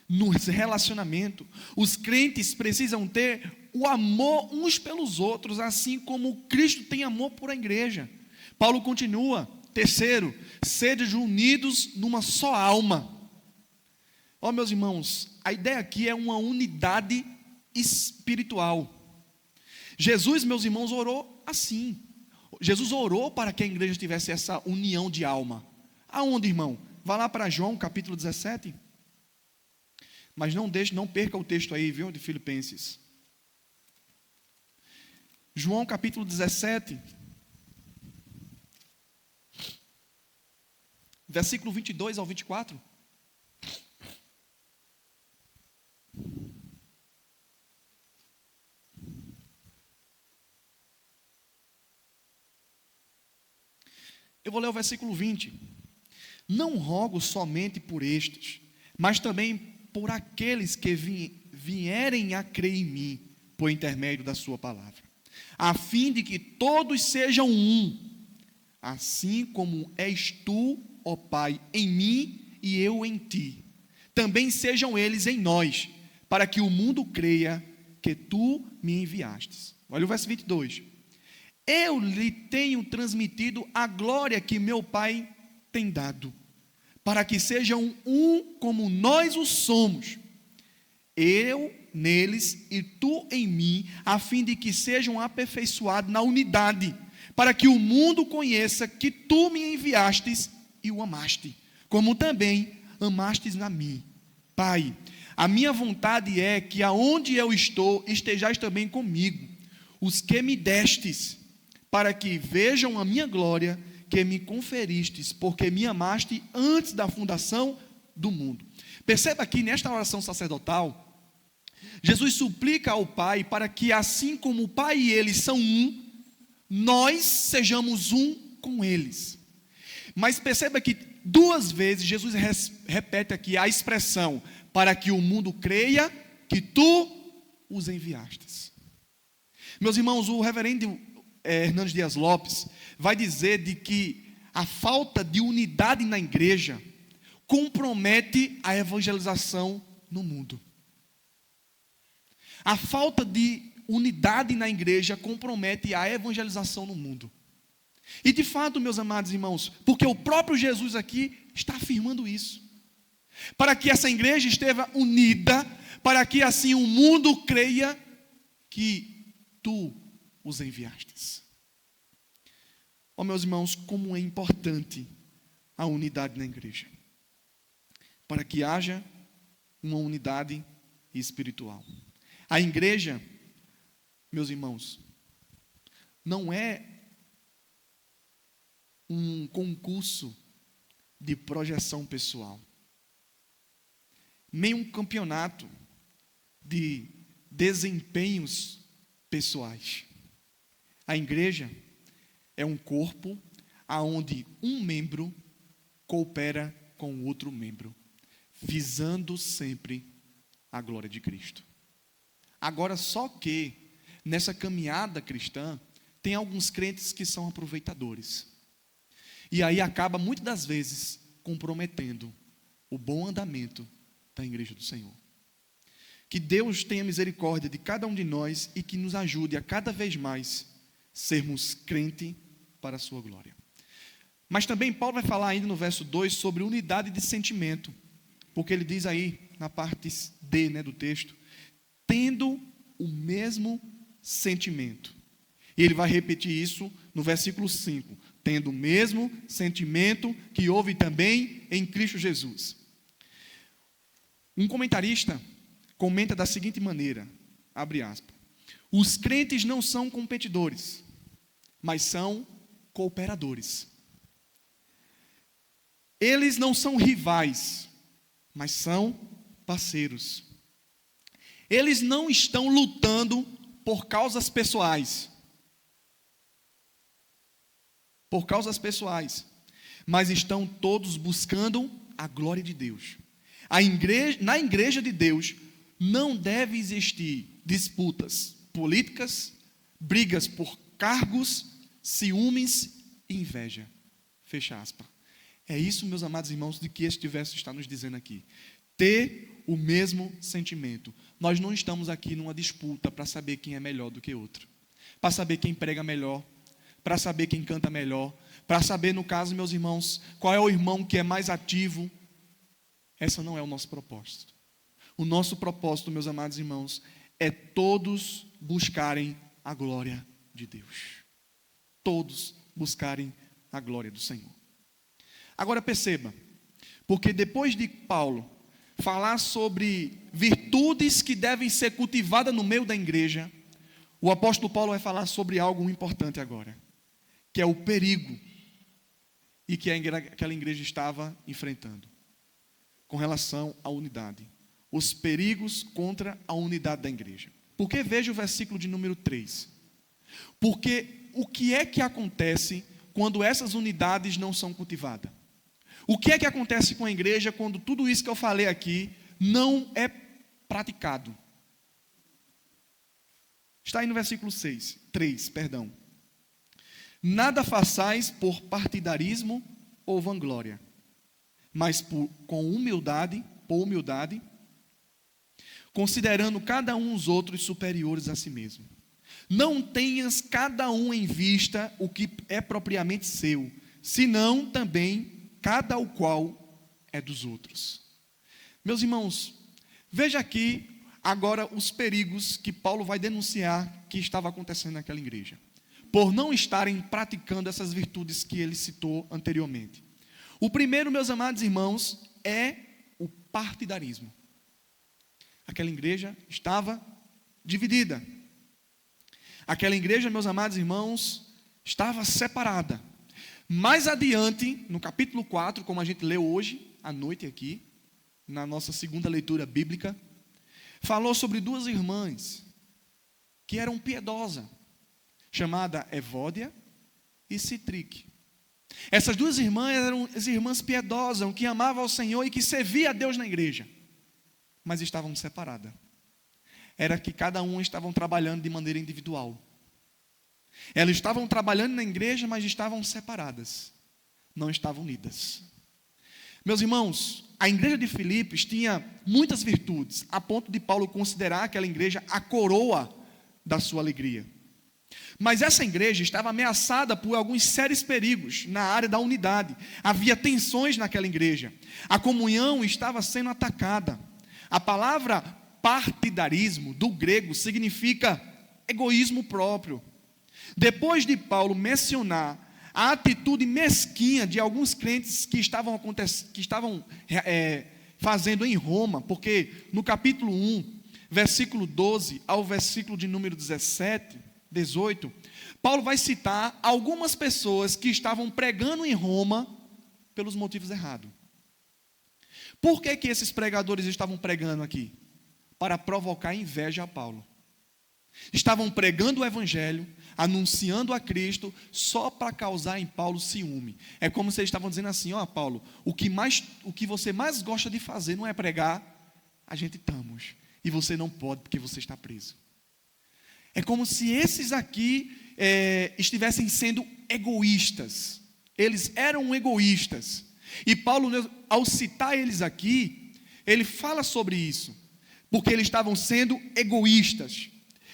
nos relacionamentos. Os crentes precisam ter o amor uns pelos outros, assim como Cristo tem amor por a igreja. Paulo continua, terceiro, sede unidos numa só alma. Ó, meus irmãos, a ideia aqui é uma unidade espiritual. Jesus, meus irmãos, orou assim. Jesus orou para que a igreja tivesse essa união de alma. Aonde, irmão? Vá lá para João, capítulo 17. Mas não perca o texto aí, viu, de Filipenses. João, capítulo 17. Versículo 22 ao 24. Eu vou ler o versículo 20. Não rogo somente por estes, mas também por aqueles que vierem a crer em mim, por intermédio da sua palavra, a fim de que todos sejam um, assim como és tu, ó Pai, em mim e eu em ti. Também sejam eles em nós, para que o mundo creia que tu me enviastes. Olha o verso 22. Eu lhe tenho transmitido a glória que meu Pai tem dado, para que sejam um como nós o somos, eu neles e tu em mim, a fim de que sejam aperfeiçoados na unidade, para que o mundo conheça que tu me enviastes e o amaste, como também amastes a mim. Pai, a minha vontade é que aonde eu estou, estejais também comigo, os que me destes, para que vejam a minha glória, que me conferistes, porque me amaste antes da fundação do mundo. Perceba aqui, nesta oração sacerdotal, Jesus suplica ao Pai para que assim como o Pai e Ele são um, nós sejamos um com eles. Mas perceba que 2 vezes Jesus repete aqui a expressão, para que o mundo creia que tu os enviastes. Meus irmãos, o reverendo Hernandes Dias Lopes vai dizer de que a falta de unidade na igreja compromete a evangelização no mundo. A falta de unidade na igreja compromete a evangelização no mundo. E de fato, meus amados irmãos, porque o próprio Jesus aqui está afirmando isso. Para que essa igreja esteja unida, para que assim o mundo creia que tu os enviastes. Ó, meus irmãos, como é importante a unidade na igreja. Para que haja uma unidade espiritual. A igreja, meus irmãos, não é um concurso de projeção pessoal, nem um campeonato de desempenhos pessoais. A igreja é um corpo aonde um membro coopera com o outro membro, visando sempre a glória de Cristo. Agora, só que nessa caminhada cristã tem alguns crentes que são aproveitadores. E aí acaba muitas das vezes comprometendo o bom andamento da igreja do Senhor. Que Deus tenha misericórdia de cada um de nós e que nos ajude a cada vez mais sermos crente para a sua glória. Mas também Paulo vai falar ainda no verso 2 sobre unidade de sentimento, porque ele diz aí na parte D, do texto, tendo o mesmo sentimento. E ele vai repetir isso no versículo 5, tendo o mesmo sentimento que houve também em Cristo Jesus. Um comentarista comenta da seguinte maneira, abre aspas, os crentes não são competidores, mas são cooperadores. Eles não são rivais, mas são parceiros. Eles não estão lutando por causas pessoais. Mas estão todos buscando a glória de Deus. Na igreja de Deus não deve existir disputas políticas, brigas por cargos, ciúmes e inveja. Fecha aspas. É isso, meus amados irmãos, de que este verso está nos dizendo aqui. Ter o mesmo sentimento. Nós não estamos aqui numa disputa para saber quem é melhor do que outro. Para saber quem prega melhor. Para saber quem canta melhor. Para saber, no caso, meus irmãos, qual é o irmão que é mais ativo. Esse não é o nosso propósito. O nosso propósito, meus amados irmãos, é todos buscarem a glória de Deus. Todos buscarem a glória do Senhor. Agora perceba, porque depois de Paulo falar sobre virtudes que devem ser cultivadas no meio da igreja, o apóstolo Paulo vai falar sobre algo importante agora, que é o perigo e que aquela igreja estava enfrentando com relação à unidade. Os perigos contra a unidade da igreja. Porque veja o versículo de número 3. Porque o que é que acontece quando essas unidades não são cultivadas? O que é que acontece com a igreja quando tudo isso que eu falei aqui não é praticado? Está aí no versículo 3. Nada façais por partidarismo ou vanglória, mas por humildade, considerando cada um os outros superiores a si mesmo. Não tenhas cada um em vista o que é propriamente seu, senão também cada o qual é dos outros. Meus irmãos, veja aqui agora os perigos que Paulo vai denunciar que estava acontecendo naquela igreja, por não estarem praticando essas virtudes que ele citou anteriormente. O primeiro, meus amados irmãos, é o partidarismo. Aquela igreja estava dividida. Aquela igreja, meus amados irmãos, estava separada. Mais adiante, no capítulo 4, como a gente leu hoje, à noite aqui, na nossa segunda leitura bíblica, falou sobre duas irmãs que eram piedosas, chamada Evódia e Sitrique. Essas duas irmãs eram as irmãs piedosas, que amavam ao Senhor e que serviam a Deus na igreja, mas estavam separadas. Era que cada um estavam trabalhando de maneira individual. Elas estavam trabalhando na igreja, mas estavam separadas, não estavam unidas. Meus irmãos, a igreja de Filipos tinha muitas virtudes, a ponto de Paulo considerar aquela igreja a coroa da sua alegria. Mas essa igreja estava ameaçada por alguns sérios perigos na área da unidade. Havia tensões naquela igreja. A comunhão estava sendo atacada. A palavra partidarismo, do grego, significa egoísmo próprio. Depois de Paulo mencionar a atitude mesquinha de alguns crentes que estavam fazendo em Roma, porque no capítulo 1, versículo 12 ao versículo de número 18, Paulo vai citar algumas pessoas que estavam pregando em Roma pelos motivos errados. Por que esses pregadores estavam pregando aqui? Para provocar inveja a Paulo. Estavam pregando o evangelho, anunciando a Cristo, só para causar em Paulo ciúme. É como se eles estavam dizendo assim: ó, Paulo, o que você mais gosta de fazer não é pregar, a gente estamos, e você não pode porque você está preso. É como se esses aqui estivessem sendo egoístas. Eles eram egoístas. E Paulo, ao citar eles aqui, ele fala sobre isso, porque eles estavam sendo egoístas.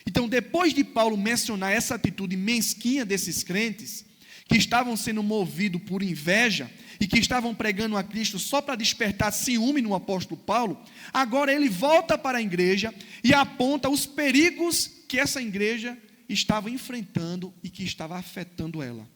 Então, depois de Paulo mencionar essa atitude mesquinha desses crentes, que estavam sendo movidos por inveja e que estavam pregando a Cristo só para despertar ciúme no apóstolo Paulo, agora ele volta para a igreja e aponta os perigos que essa igreja estava enfrentando e que estava afetando ela,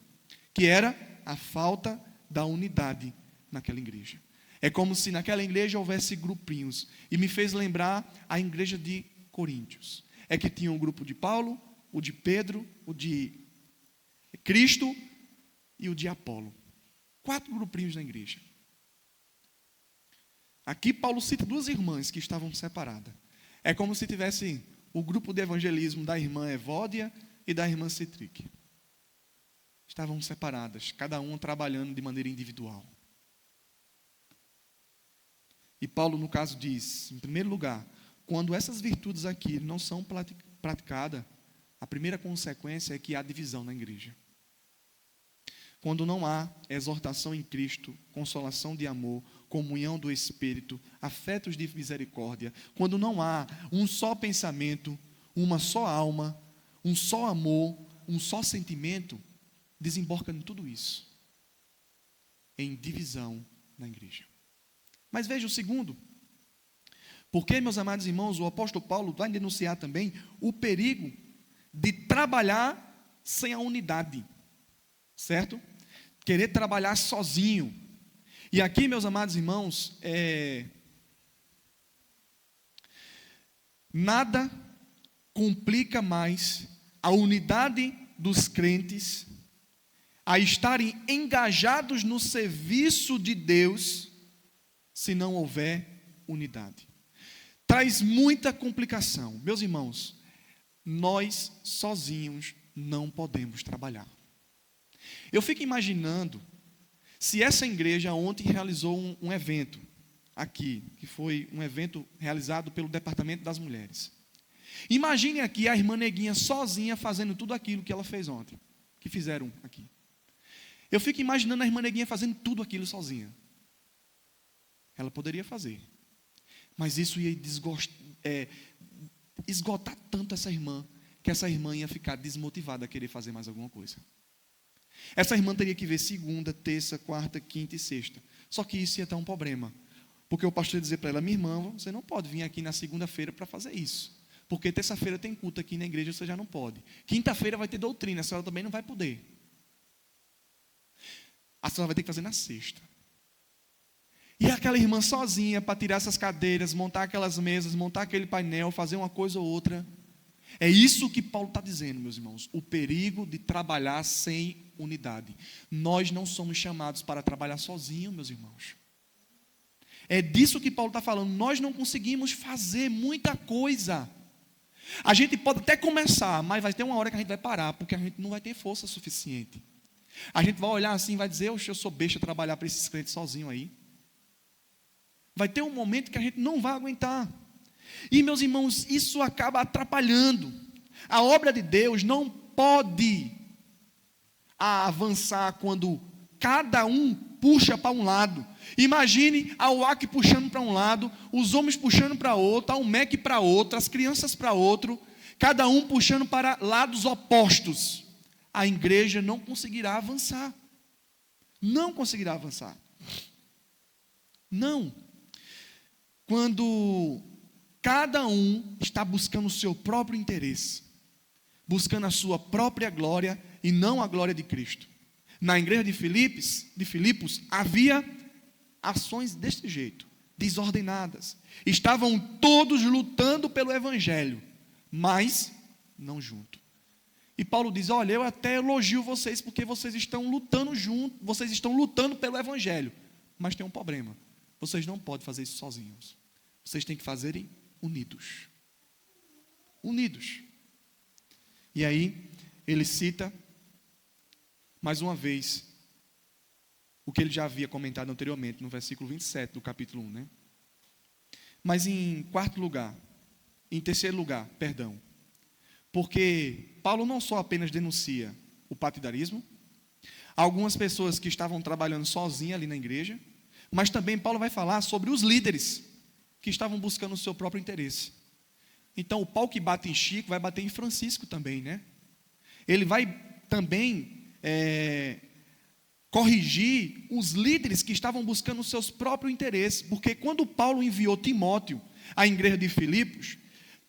que era a falta da unidade naquela igreja. É como se naquela igreja houvesse grupinhos, e me fez lembrar a igreja de Coríntios. É que tinha um grupo de Paulo, o de Pedro, o de Cristo e o de Apolo. 4 grupinhos na igreja. Aqui Paulo cita 2 irmãs que estavam separadas. É como se tivesse o grupo de evangelismo da irmã Evódia e da irmã Sitrique. Estavam separadas, cada um trabalhando de maneira individual. E Paulo, no caso, diz, em primeiro lugar, quando essas virtudes aqui não são praticadas, a primeira consequência é que há divisão na igreja. Quando não há exortação em Cristo, consolação de amor, comunhão do Espírito, afetos de misericórdia, quando não há um só pensamento, uma só alma, um só amor, um só sentimento, desemboca em tudo isso, em divisão na igreja. Mas veja o segundo. Porque, meus amados irmãos, o apóstolo Paulo vai denunciar também o perigo de trabalhar sem a unidade, certo? Querer trabalhar sozinho. E aqui, meus amados irmãos, nada complica mais a unidade dos crentes a estarem engajados no serviço de Deus se não houver unidade. Traz muita complicação. Meus irmãos, nós sozinhos não podemos trabalhar. Eu fico imaginando Se essa igreja ontem realizou um evento aqui, que foi um evento realizado pelo Departamento das Mulheres. Imagine aqui a irmã Neguinha sozinha fazendo tudo aquilo que ela fez ontem, que fizeram aqui. Eu fico imaginando a irmã Neguinha fazendo tudo aquilo sozinha. Ela poderia fazer, mas isso ia esgotar tanto essa irmã, que essa irmã ia ficar desmotivada a querer fazer mais alguma coisa. Essa irmã teria que ver segunda, terça, quarta, quinta e sexta. Só que isso ia ter um problema, porque o pastor ia dizer para ela: minha irmã, você não pode vir aqui na segunda-feira para fazer isso, porque terça-feira tem culto aqui na igreja, você já não pode. Quinta-feira vai ter doutrina, a senhora também não vai poder. A senhora vai ter que fazer na sexta. E aquela irmã sozinha para tirar essas cadeiras, montar aquelas mesas, montar aquele painel, fazer uma coisa ou outra. É isso que Paulo está dizendo, meus irmãos, o perigo de trabalhar sem unidade. Nós não somos chamados para trabalhar sozinhos, meus irmãos. É disso que Paulo está falando. Nós não conseguimos fazer muita coisa. A gente pode até começar, mas vai ter uma hora que a gente vai parar, porque a gente não vai ter força suficiente. A gente vai olhar assim e vai dizer: eu sou besta trabalhar para esses crentes sozinho aí. Vai ter um momento que a gente não vai aguentar. E, meus irmãos, isso acaba atrapalhando. A obra de Deus não pode avançar quando cada um puxa para um lado. Imagine a UAC puxando para um lado, os homens puxando para outro, a UMEC para outro, as crianças para outro, cada um puxando para lados opostos. A igreja não conseguirá avançar. Não conseguirá avançar. Não. Quando cada um está buscando o seu próprio interesse, buscando a sua própria glória e não a glória de Cristo. Na igreja de Filipos havia ações deste jeito, desordenadas. Estavam todos lutando pelo evangelho, mas não junto. E Paulo diz: olha, eu até elogio vocês porque vocês estão lutando junto, vocês estão lutando pelo evangelho, mas tem um problema. Vocês não podem fazer isso sozinhos. Vocês têm que fazerem unidos. Unidos. E aí, ele cita, mais uma vez, o que ele já havia comentado anteriormente, no versículo 27 do capítulo 1, né? Mas em terceiro lugar, porque Paulo não só apenas denuncia o partidarismo, algumas pessoas que estavam trabalhando sozinhas ali na igreja, mas também Paulo vai falar sobre os líderes que estavam buscando o seu próprio interesse. Então, o pau que bate em Chico vai bater em Francisco também, né? Ele vai também corrigir os líderes que estavam buscando os seus próprios interesses, porque quando Paulo enviou Timóteo à igreja de Filipos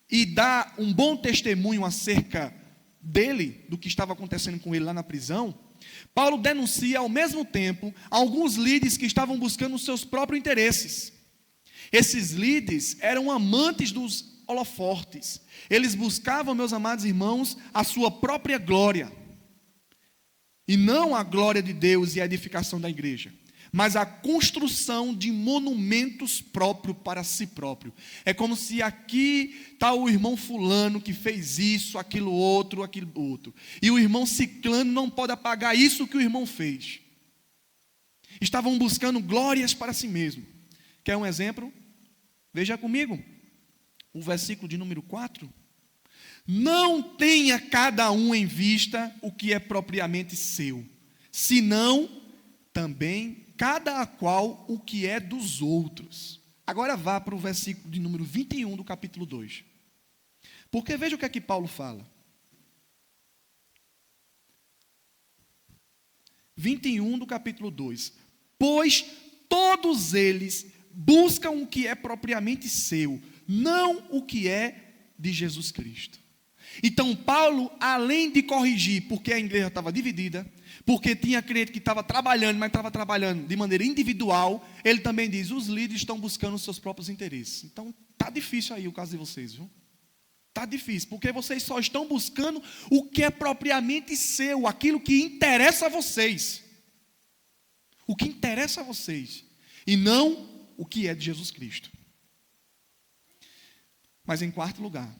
e dá um bom testemunho acerca dele, do que estava acontecendo com ele lá na prisão, Paulo denuncia ao mesmo tempo alguns líderes que estavam buscando os seus próprios interesses. Esses líderes eram amantes dos holofortes. Eles buscavam, meus amados irmãos, a sua própria glória, e não a glória de Deus e a edificação da igreja, mas a construção de monumentos próprios para si próprio. É como se aqui está o irmão fulano que fez isso, aquilo outro, e o irmão ciclano não pode apagar isso que o irmão fez. Estavam buscando glórias para si mesmo. Quer um exemplo? Veja comigo o versículo de número 4. Não tenha cada um em vista o que é propriamente seu, senão também cada qual o que é dos outros. Agora vá para o versículo de número 21 do capítulo 2. Porque veja o que é que Paulo fala. 21 do capítulo 2. Pois todos eles buscam o que é propriamente seu, não o que é de Jesus Cristo. Então Paulo, além de corrigir, porque a igreja estava dividida, porque tinha crente que estava trabalhando, mas estava trabalhando de maneira individual, ele também diz: os líderes estão buscando os seus próprios interesses. Então está difícil aí o caso de vocês, viu? Está difícil, porque vocês só estão buscando o que é propriamente seu, aquilo que interessa a vocês. O que interessa a vocês, e não o que é de Jesus Cristo. Mas em quarto lugar,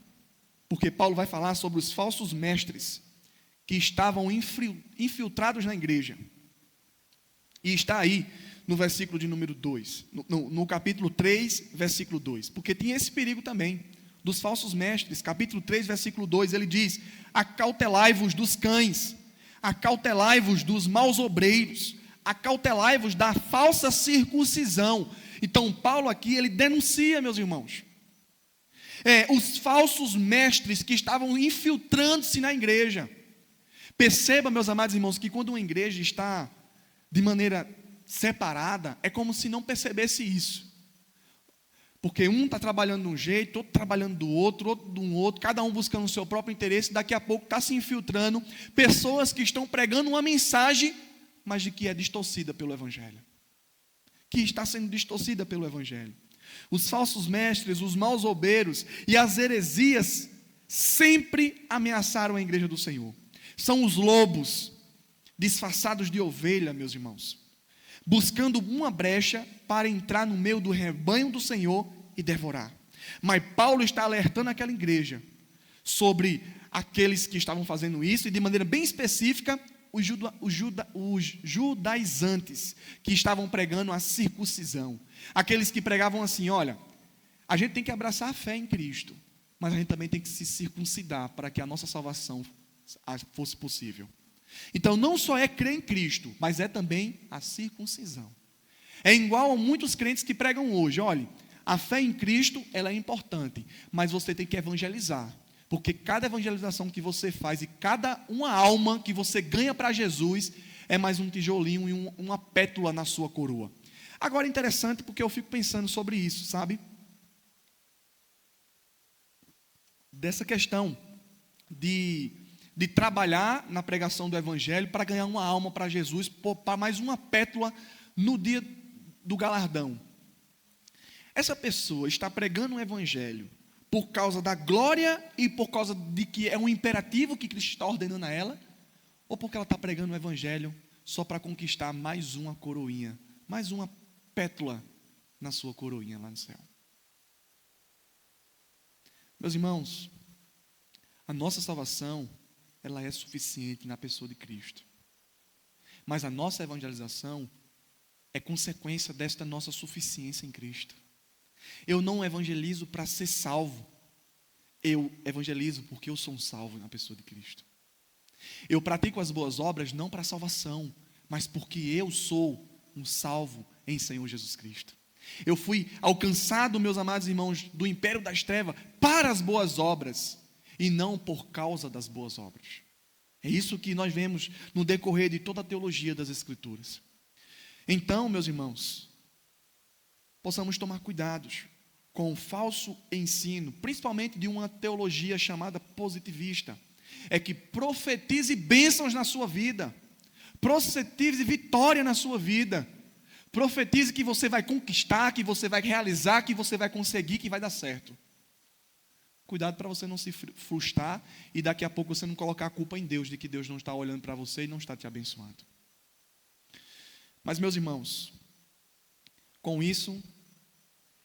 porque Paulo vai falar sobre os falsos mestres que estavam infiltrados na igreja. E está aí no versículo de número 2, no capítulo 3, versículo 2, porque tinha esse perigo também, dos falsos mestres. Capítulo 3, versículo 2, ele diz: acautelai-vos dos cães, acautelai-vos dos maus obreiros, acautelai-vos da falsa circuncisão. Então Paulo aqui, ele denuncia, meus irmãos, os falsos mestres que estavam infiltrando-se na igreja. Perceba, meus amados irmãos, que quando uma igreja está de maneira separada, é como se não percebesse isso. Porque um está trabalhando de um jeito, outro trabalhando do outro, outro de um outro, cada um buscando o seu próprio interesse, daqui a pouco está se infiltrando pessoas que estão pregando uma mensagem, mas de que é distorcida pelo Evangelho. Que está sendo distorcida pelo Evangelho. Os falsos mestres, os maus obreiros e as heresias sempre ameaçaram a igreja do Senhor. São os lobos disfarçados de ovelha, meus irmãos, buscando uma brecha para entrar no meio do rebanho do Senhor e devorar. Mas Paulo está alertando aquela igreja sobre aqueles que estavam fazendo isso, e de maneira bem específica, os judaizantes, que estavam pregando a circuncisão. Aqueles que pregavam assim: olha, a gente tem que abraçar a fé em Cristo, mas a gente também tem que se circuncidar para que a nossa salvação fosse possível. Então não só é crer em Cristo, mas é também a circuncisão. É igual a muitos crentes que pregam hoje: olha, a fé em Cristo, ela é importante, mas você tem que evangelizar, porque cada evangelização que você faz e cada uma alma que você ganha para Jesus é mais um tijolinho e uma pétala na sua coroa. Agora é interessante, porque eu fico pensando sobre isso, sabe? Dessa questão de trabalhar na pregação do Evangelho para ganhar uma alma para Jesus, para mais uma pétala no dia do galardão. Essa pessoa está pregando um Evangelho por causa da glória e por causa de que é um imperativo que Cristo está ordenando a ela, ou porque ela está pregando o Evangelho só para conquistar mais uma coroinha, mais uma pétala na sua coroinha lá no céu? Meus irmãos, a nossa salvação, ela é suficiente na pessoa de Cristo. Mas a nossa evangelização é consequência desta nossa suficiência em Cristo. Eu não evangelizo para ser salvo. Eu evangelizo porque eu sou um salvo na pessoa de Cristo. Eu pratico as boas obras não para salvação, mas porque eu sou um salvo em Senhor Jesus Cristo. Eu fui alcançado, meus amados irmãos, do império das trevas para as boas obras, e não por causa das boas obras. É isso que nós vemos no decorrer de toda a teologia das Escrituras. Então, meus irmãos, possamos tomar cuidados com o falso ensino, principalmente de uma teologia chamada positivista, é que profetize bênçãos na sua vida, profetize vitória na sua vida, profetize que você vai conquistar, que você vai realizar, que você vai conseguir, que vai dar certo. Cuidado para você não se frustrar e daqui a pouco você não colocar a culpa em Deus, de que Deus não está olhando para você e não está te abençoando. Mas, meus irmãos, com isso,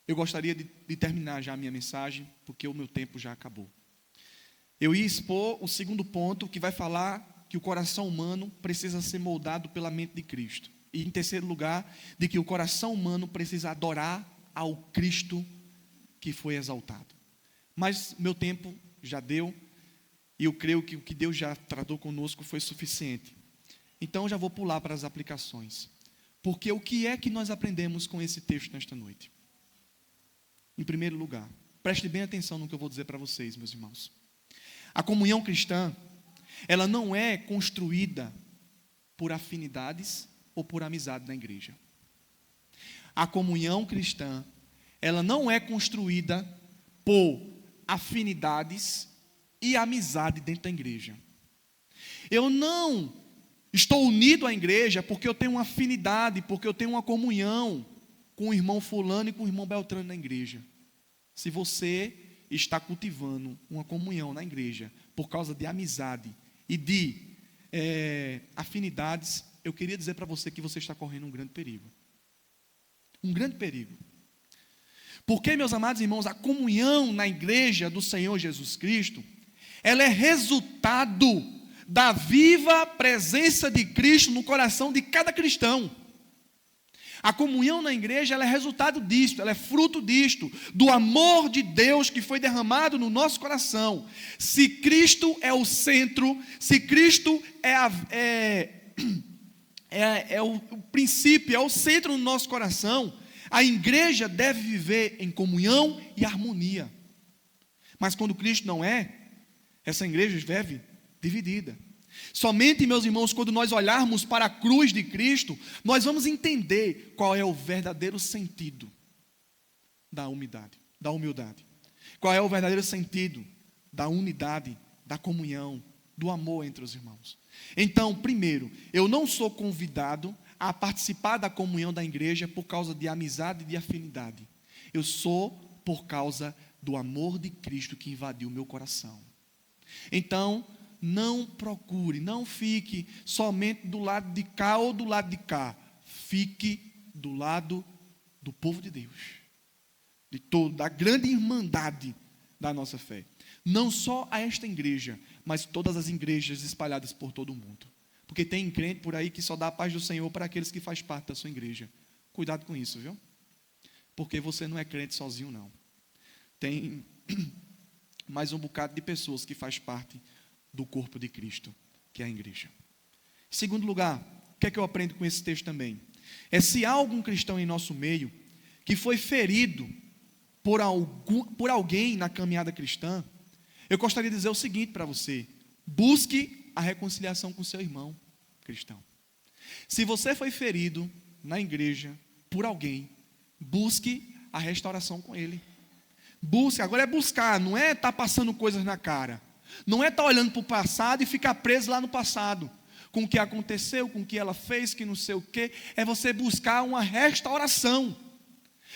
eu gostaria de terminar já a minha mensagem, porque o meu tempo já acabou. Eu ia expor o segundo ponto, que vai falar que o coração humano precisa ser moldado pela mente de Cristo. E em terceiro lugar, de que o coração humano precisa adorar ao Cristo que foi exaltado. Mas meu tempo já deu, e eu creio que o que Deus já tratou conosco foi suficiente. Então eu já vou pular para as aplicações. Porque o que é que nós aprendemos com esse texto nesta noite? Em primeiro lugar, preste bem atenção no que eu vou dizer para vocês, meus irmãos. A comunhão cristã, ela não é construída por afinidades ou por amizade na igreja. A comunhão cristã, ela não é construída por afinidades e amizade dentro da igreja. Eu não estou unido à igreja porque eu tenho uma afinidade, porque eu tenho uma comunhão com o irmão fulano e com o irmão Beltrano na igreja. Se você está cultivando uma comunhão na igreja por causa de amizade e de afinidades, eu queria dizer para você que você está correndo um grande perigo. Um grande perigo. Porque, meus amados irmãos, a comunhão na igreja do Senhor Jesus Cristo, ela é resultado da viva presença de Cristo no coração de cada cristão. A comunhão na igreja, ela é resultado disto, ela é fruto disto, do amor de Deus que foi derramado no nosso coração. Se Cristo é o centro, se Cristo é o princípio, é o centro do nosso coração, a igreja deve viver em comunhão e harmonia. Mas quando Cristo não é, essa igreja vive dividida. Somente, meus irmãos, quando nós olharmos para a cruz de Cristo, nós vamos entender qual é o verdadeiro sentido da humildade. Qual é o verdadeiro sentido da unidade, da comunhão, do amor entre os irmãos. Então, primeiro, eu não sou convidado a participar da comunhão da igreja por causa de amizade e de afinidade. Eu sou por causa do amor de Cristo que invadiu o meu coração. Então, não procure, não fique somente do lado de cá ou do lado de cá. Fique do lado do povo de Deus, de todo, da grande irmandade da nossa fé. Não só a esta igreja, mas todas as igrejas espalhadas por todo o mundo. Porque tem crente por aí que só dá a paz do Senhor para aqueles que fazem parte da sua igreja. Cuidado com isso, viu? Porque você não é crente sozinho, não. Tem mais um bocado de pessoas que faz parte do corpo de Cristo, que é a igreja. Em segundo lugar, o que é que eu aprendo com esse texto também? É se há algum cristão em nosso meio que foi ferido por alguém na caminhada cristã, eu gostaria de dizer o seguinte para você: busque a reconciliação com seu irmão cristão. Se você foi ferido na igreja por alguém, busque a restauração com ele. Busque, agora é buscar, não é estar passando coisas na cara. Não é estar olhando para o passado e ficar preso lá no passado, com o que aconteceu, com o que ela fez, que não sei o quê. É você buscar uma restauração.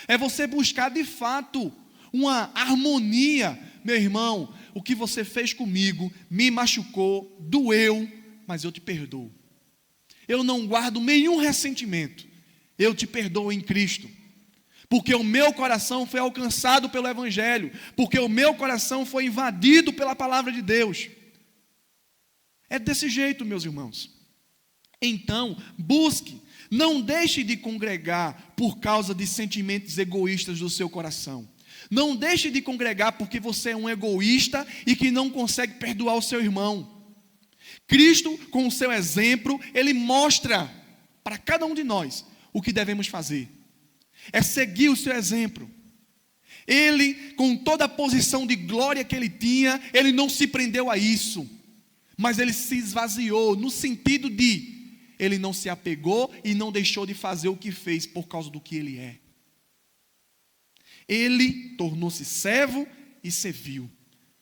É você buscar de fato uma harmonia. Meu irmão, o que você fez comigo me machucou, doeu, mas eu te perdoo. Eu não guardo nenhum ressentimento. Eu te perdoo em Cristo. Porque o meu coração foi alcançado pelo Evangelho, porque o meu coração foi invadido pela palavra de Deus. É desse jeito, meus irmãos. Então, busque, não deixe de congregar por causa de sentimentos egoístas do seu coração. Não deixe de congregar porque você é um egoísta e que não consegue perdoar o seu irmão. Cristo, com o seu exemplo, ele mostra para cada um de nós o que devemos fazer. É seguir o seu exemplo. Ele, com toda a posição de glória que ele tinha, ele não se prendeu a isso, mas ele se esvaziou, no sentido de, ele não se apegou e não deixou de fazer o que fez por causa do que ele é. Ele tornou-se servo e serviu.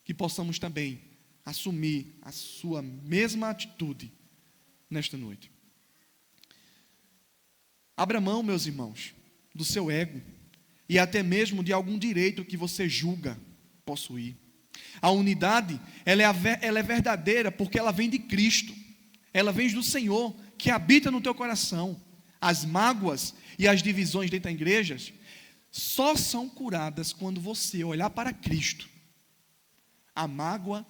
Que possamos também assumir a sua mesma atitude nesta noite. Abra mão, meus irmãos, do seu ego e até mesmo de algum direito que você julga possuir. A unidade, ela é verdadeira porque ela vem de Cristo. Ela vem do Senhor, que habita no teu coração. As mágoas e as divisões dentro da igreja só são curadas quando você olhar para Cristo. A mágoa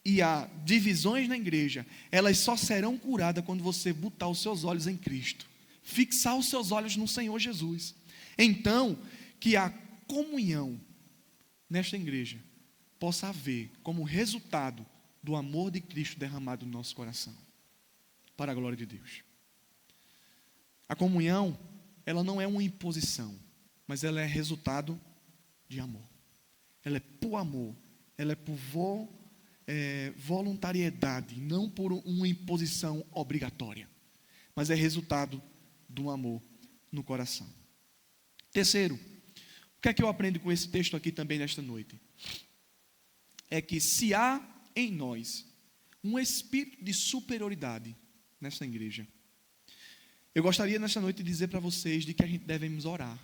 e as divisões na igreja, elas só serão curadas quando você botar os seus olhos em Cristo. Fixar os seus olhos no Senhor Jesus. Então, que a comunhão nesta igreja possa haver como resultado do amor de Cristo derramado no nosso coração, para a glória de Deus. A comunhão, ela não é uma imposição, mas ela é resultado de amor. Ela é por amor, ela é por voluntariedade, não por uma imposição obrigatória, mas é resultado do amor no coração. Terceiro, o que é que eu aprendo com esse texto aqui também nesta noite? É que se há em nós um espírito de superioridade nessa igreja, eu gostaria nesta noite de dizer para vocês de que a gente devemos orar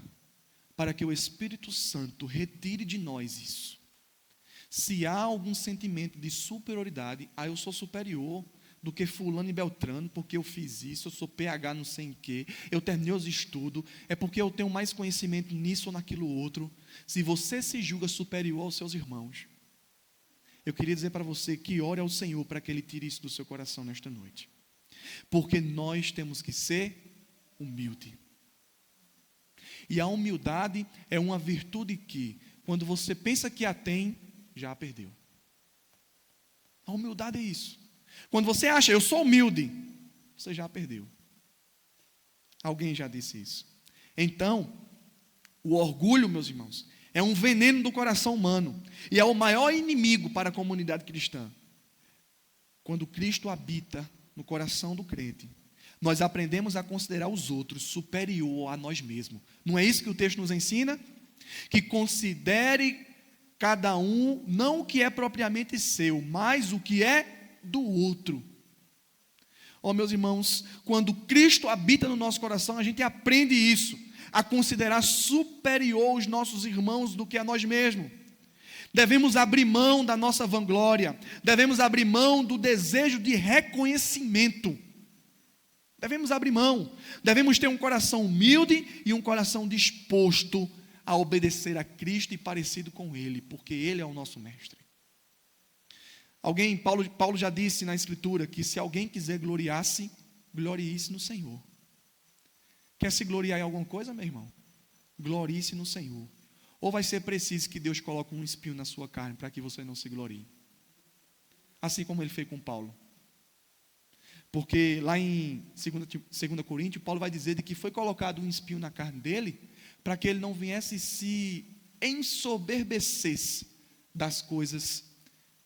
para que o Espírito Santo retire de nós isso. Se há algum sentimento de superioridade, eu sou superior do que fulano e beltrano, porque eu fiz isso, eu sou PH não sei em quê, eu terminei os estudos, é porque eu tenho mais conhecimento nisso ou naquilo outro. Se você se julga superior aos seus irmãos, eu queria dizer para você que ore ao Senhor para que Ele tire isso do seu coração nesta noite. Porque nós temos que ser humildes. E a humildade é uma virtude que, quando você pensa que a tem, já a perdeu. A humildade é isso. Quando você acha, eu sou humilde, você já a perdeu. Alguém já disse isso. Então, o orgulho, meus irmãos, é um veneno do coração humano e é o maior inimigo para a comunidade cristã. Quando Cristo habita no coração do crente, nós aprendemos a considerar os outros superior a nós mesmos. Não é isso que o texto nos ensina? Que considere cada um não o que é propriamente seu, mas o que é do outro. Ó, meus irmãos, quando Cristo habita no nosso coração, a gente aprende isso, a considerar superior os nossos irmãos do que a nós mesmos. Devemos abrir mão da nossa vanglória, devemos abrir mão do desejo de reconhecimento. Devemos abrir mão, devemos ter um coração humilde e um coração disposto a obedecer a Cristo e parecido com Ele, porque Ele é o nosso mestre. Paulo já disse na Escritura que se alguém quiser gloriar-se, glorie-se no Senhor. Quer se gloriar em alguma coisa, meu irmão? Glorie-se no Senhor. Ou vai ser preciso que Deus coloque um espinho na sua carne para que você não se glorie. Assim como Ele fez com Paulo. Porque lá em 2 Coríntios, Paulo vai dizer de que foi colocado um espinho na carne dele para que ele não viesse se ensoberbecesse das coisas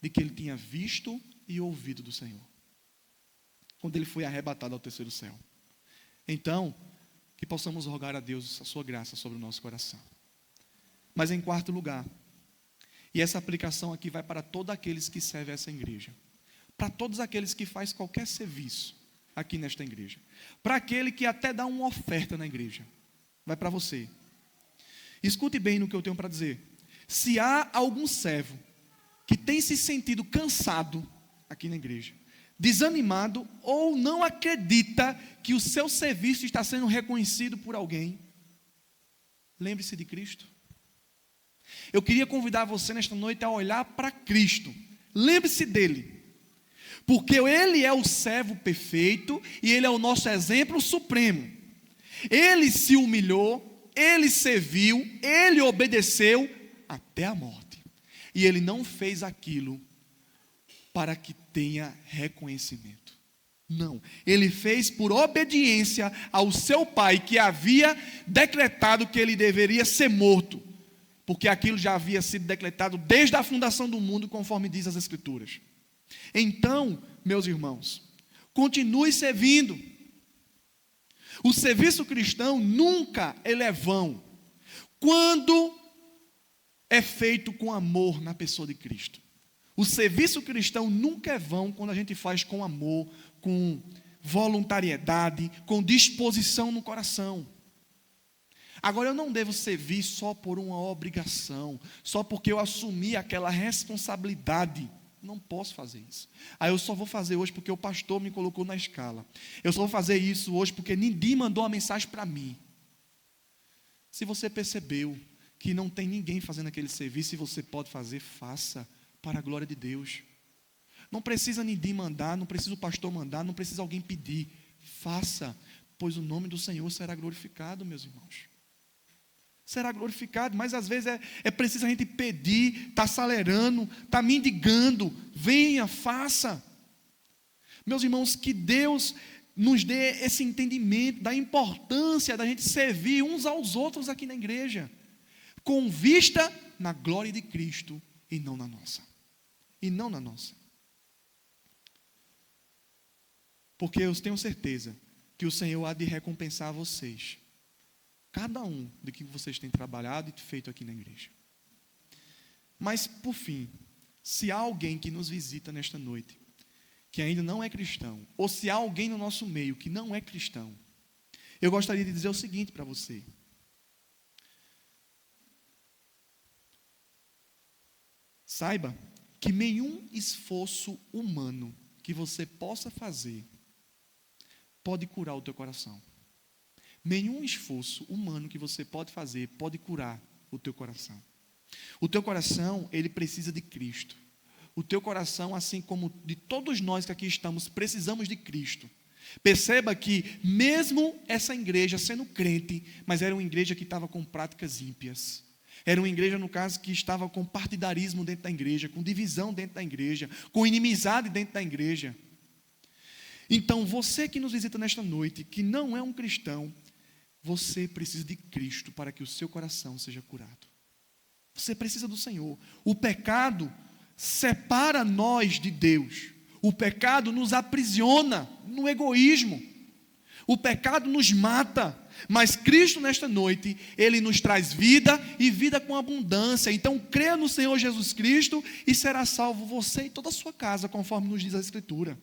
de que ele tinha visto e ouvido do Senhor, quando ele foi arrebatado ao terceiro céu. Então, que possamos rogar a Deus a sua graça sobre o nosso coração. Mas em quarto lugar, e essa aplicação aqui vai para todos aqueles que servem essa igreja, para todos aqueles que fazem qualquer serviço aqui nesta igreja, para aquele que até dá uma oferta na igreja, vai para você. Escute bem no que eu tenho para dizer. Se há algum servo que tem se sentido cansado aqui na igreja, desanimado ou não acredita que o seu serviço está sendo reconhecido por alguém, lembre-se de Cristo. Eu queria convidar você nesta noite a olhar para Cristo. Lembre-se dele, porque Ele é o servo perfeito e Ele é o nosso exemplo supremo. Ele se humilhou, Ele serviu, Ele obedeceu até a morte. E Ele não fez aquilo para que tenha reconhecimento. Não, Ele fez por obediência ao seu Pai, que havia decretado que Ele deveria ser morto, porque aquilo já havia sido decretado desde a fundação do mundo, conforme diz as Escrituras. Então, meus irmãos, continue servindo. O serviço cristão nunca ele é vão, quando é feito com amor na pessoa de Cristo. O serviço cristão nunca é vão quando a gente faz com amor, com voluntariedade, com disposição no coração. Agora, eu não devo servir só por uma obrigação, só porque eu assumi aquela responsabilidade. Não posso fazer isso. Eu só vou fazer hoje porque o pastor me colocou na escala. Eu só vou fazer isso hoje porque ninguém mandou uma mensagem para mim. Se você percebeu que não tem ninguém fazendo aquele serviço e você pode fazer, faça para a glória de Deus. Não precisa ninguém mandar, não precisa o pastor mandar, não precisa alguém pedir. Faça, pois o nome do Senhor será glorificado, meus irmãos. Será glorificado, mas às vezes é preciso a gente pedir, está acelerando, está mendigando, venha, faça. Meus irmãos, que Deus nos dê esse entendimento da importância da gente servir uns aos outros aqui na igreja, com vista na glória de Cristo e não na nossa. E não na nossa. Porque eu tenho certeza que o Senhor há de recompensar vocês, cada um do que vocês têm trabalhado e feito aqui na igreja. Mas, por fim, se há alguém que nos visita nesta noite, que ainda não é cristão, ou se há alguém no nosso meio que não é cristão, eu gostaria de dizer o seguinte para você. Saiba que nenhum esforço humano que você possa fazer pode curar o teu coração. Nenhum esforço humano que você pode fazer pode curar o teu coração. O teu coração, ele precisa de Cristo. O teu coração, assim como de todos nós que aqui estamos, precisamos de Cristo. Perceba que mesmo essa igreja sendo crente, mas era uma igreja que estava com práticas ímpias. Era uma igreja, no caso, que estava com partidarismo dentro da igreja, com divisão dentro da igreja, com inimizade dentro da igreja. Então, você que nos visita nesta noite, que não é um cristão, você precisa de Cristo para que o seu coração seja curado. Você precisa do Senhor. O pecado separa nós de Deus. O pecado nos aprisiona no egoísmo. O pecado nos mata. Mas Cristo nesta noite, Ele nos traz vida e vida com abundância. Então creia no Senhor Jesus Cristo e será salvo você e toda a sua casa, conforme nos diz a Escritura.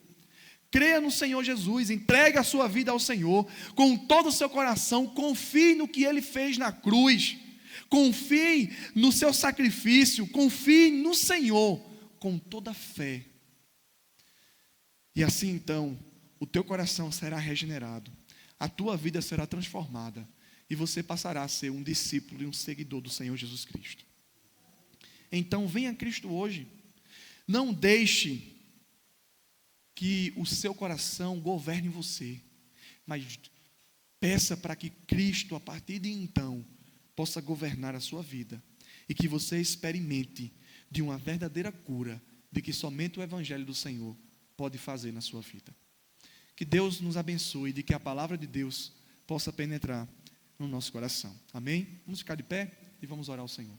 Creia no Senhor Jesus, entregue a sua vida ao Senhor, com todo o seu coração, confie no que Ele fez na cruz, confie no seu sacrifício, confie no Senhor, com toda a fé. E assim então, o teu coração será regenerado, a tua vida será transformada, e você passará a ser um discípulo e um seguidor do Senhor Jesus Cristo. Então venha a Cristo hoje, não deixe que o seu coração governe você, mas peça para que Cristo, a partir de então, possa governar a sua vida, e que você experimente de uma verdadeira cura, de que somente o Evangelho do Senhor pode fazer na sua vida. Que Deus nos abençoe, de que a palavra de Deus possa penetrar no nosso coração. Amém? Vamos ficar de pé e vamos orar ao Senhor.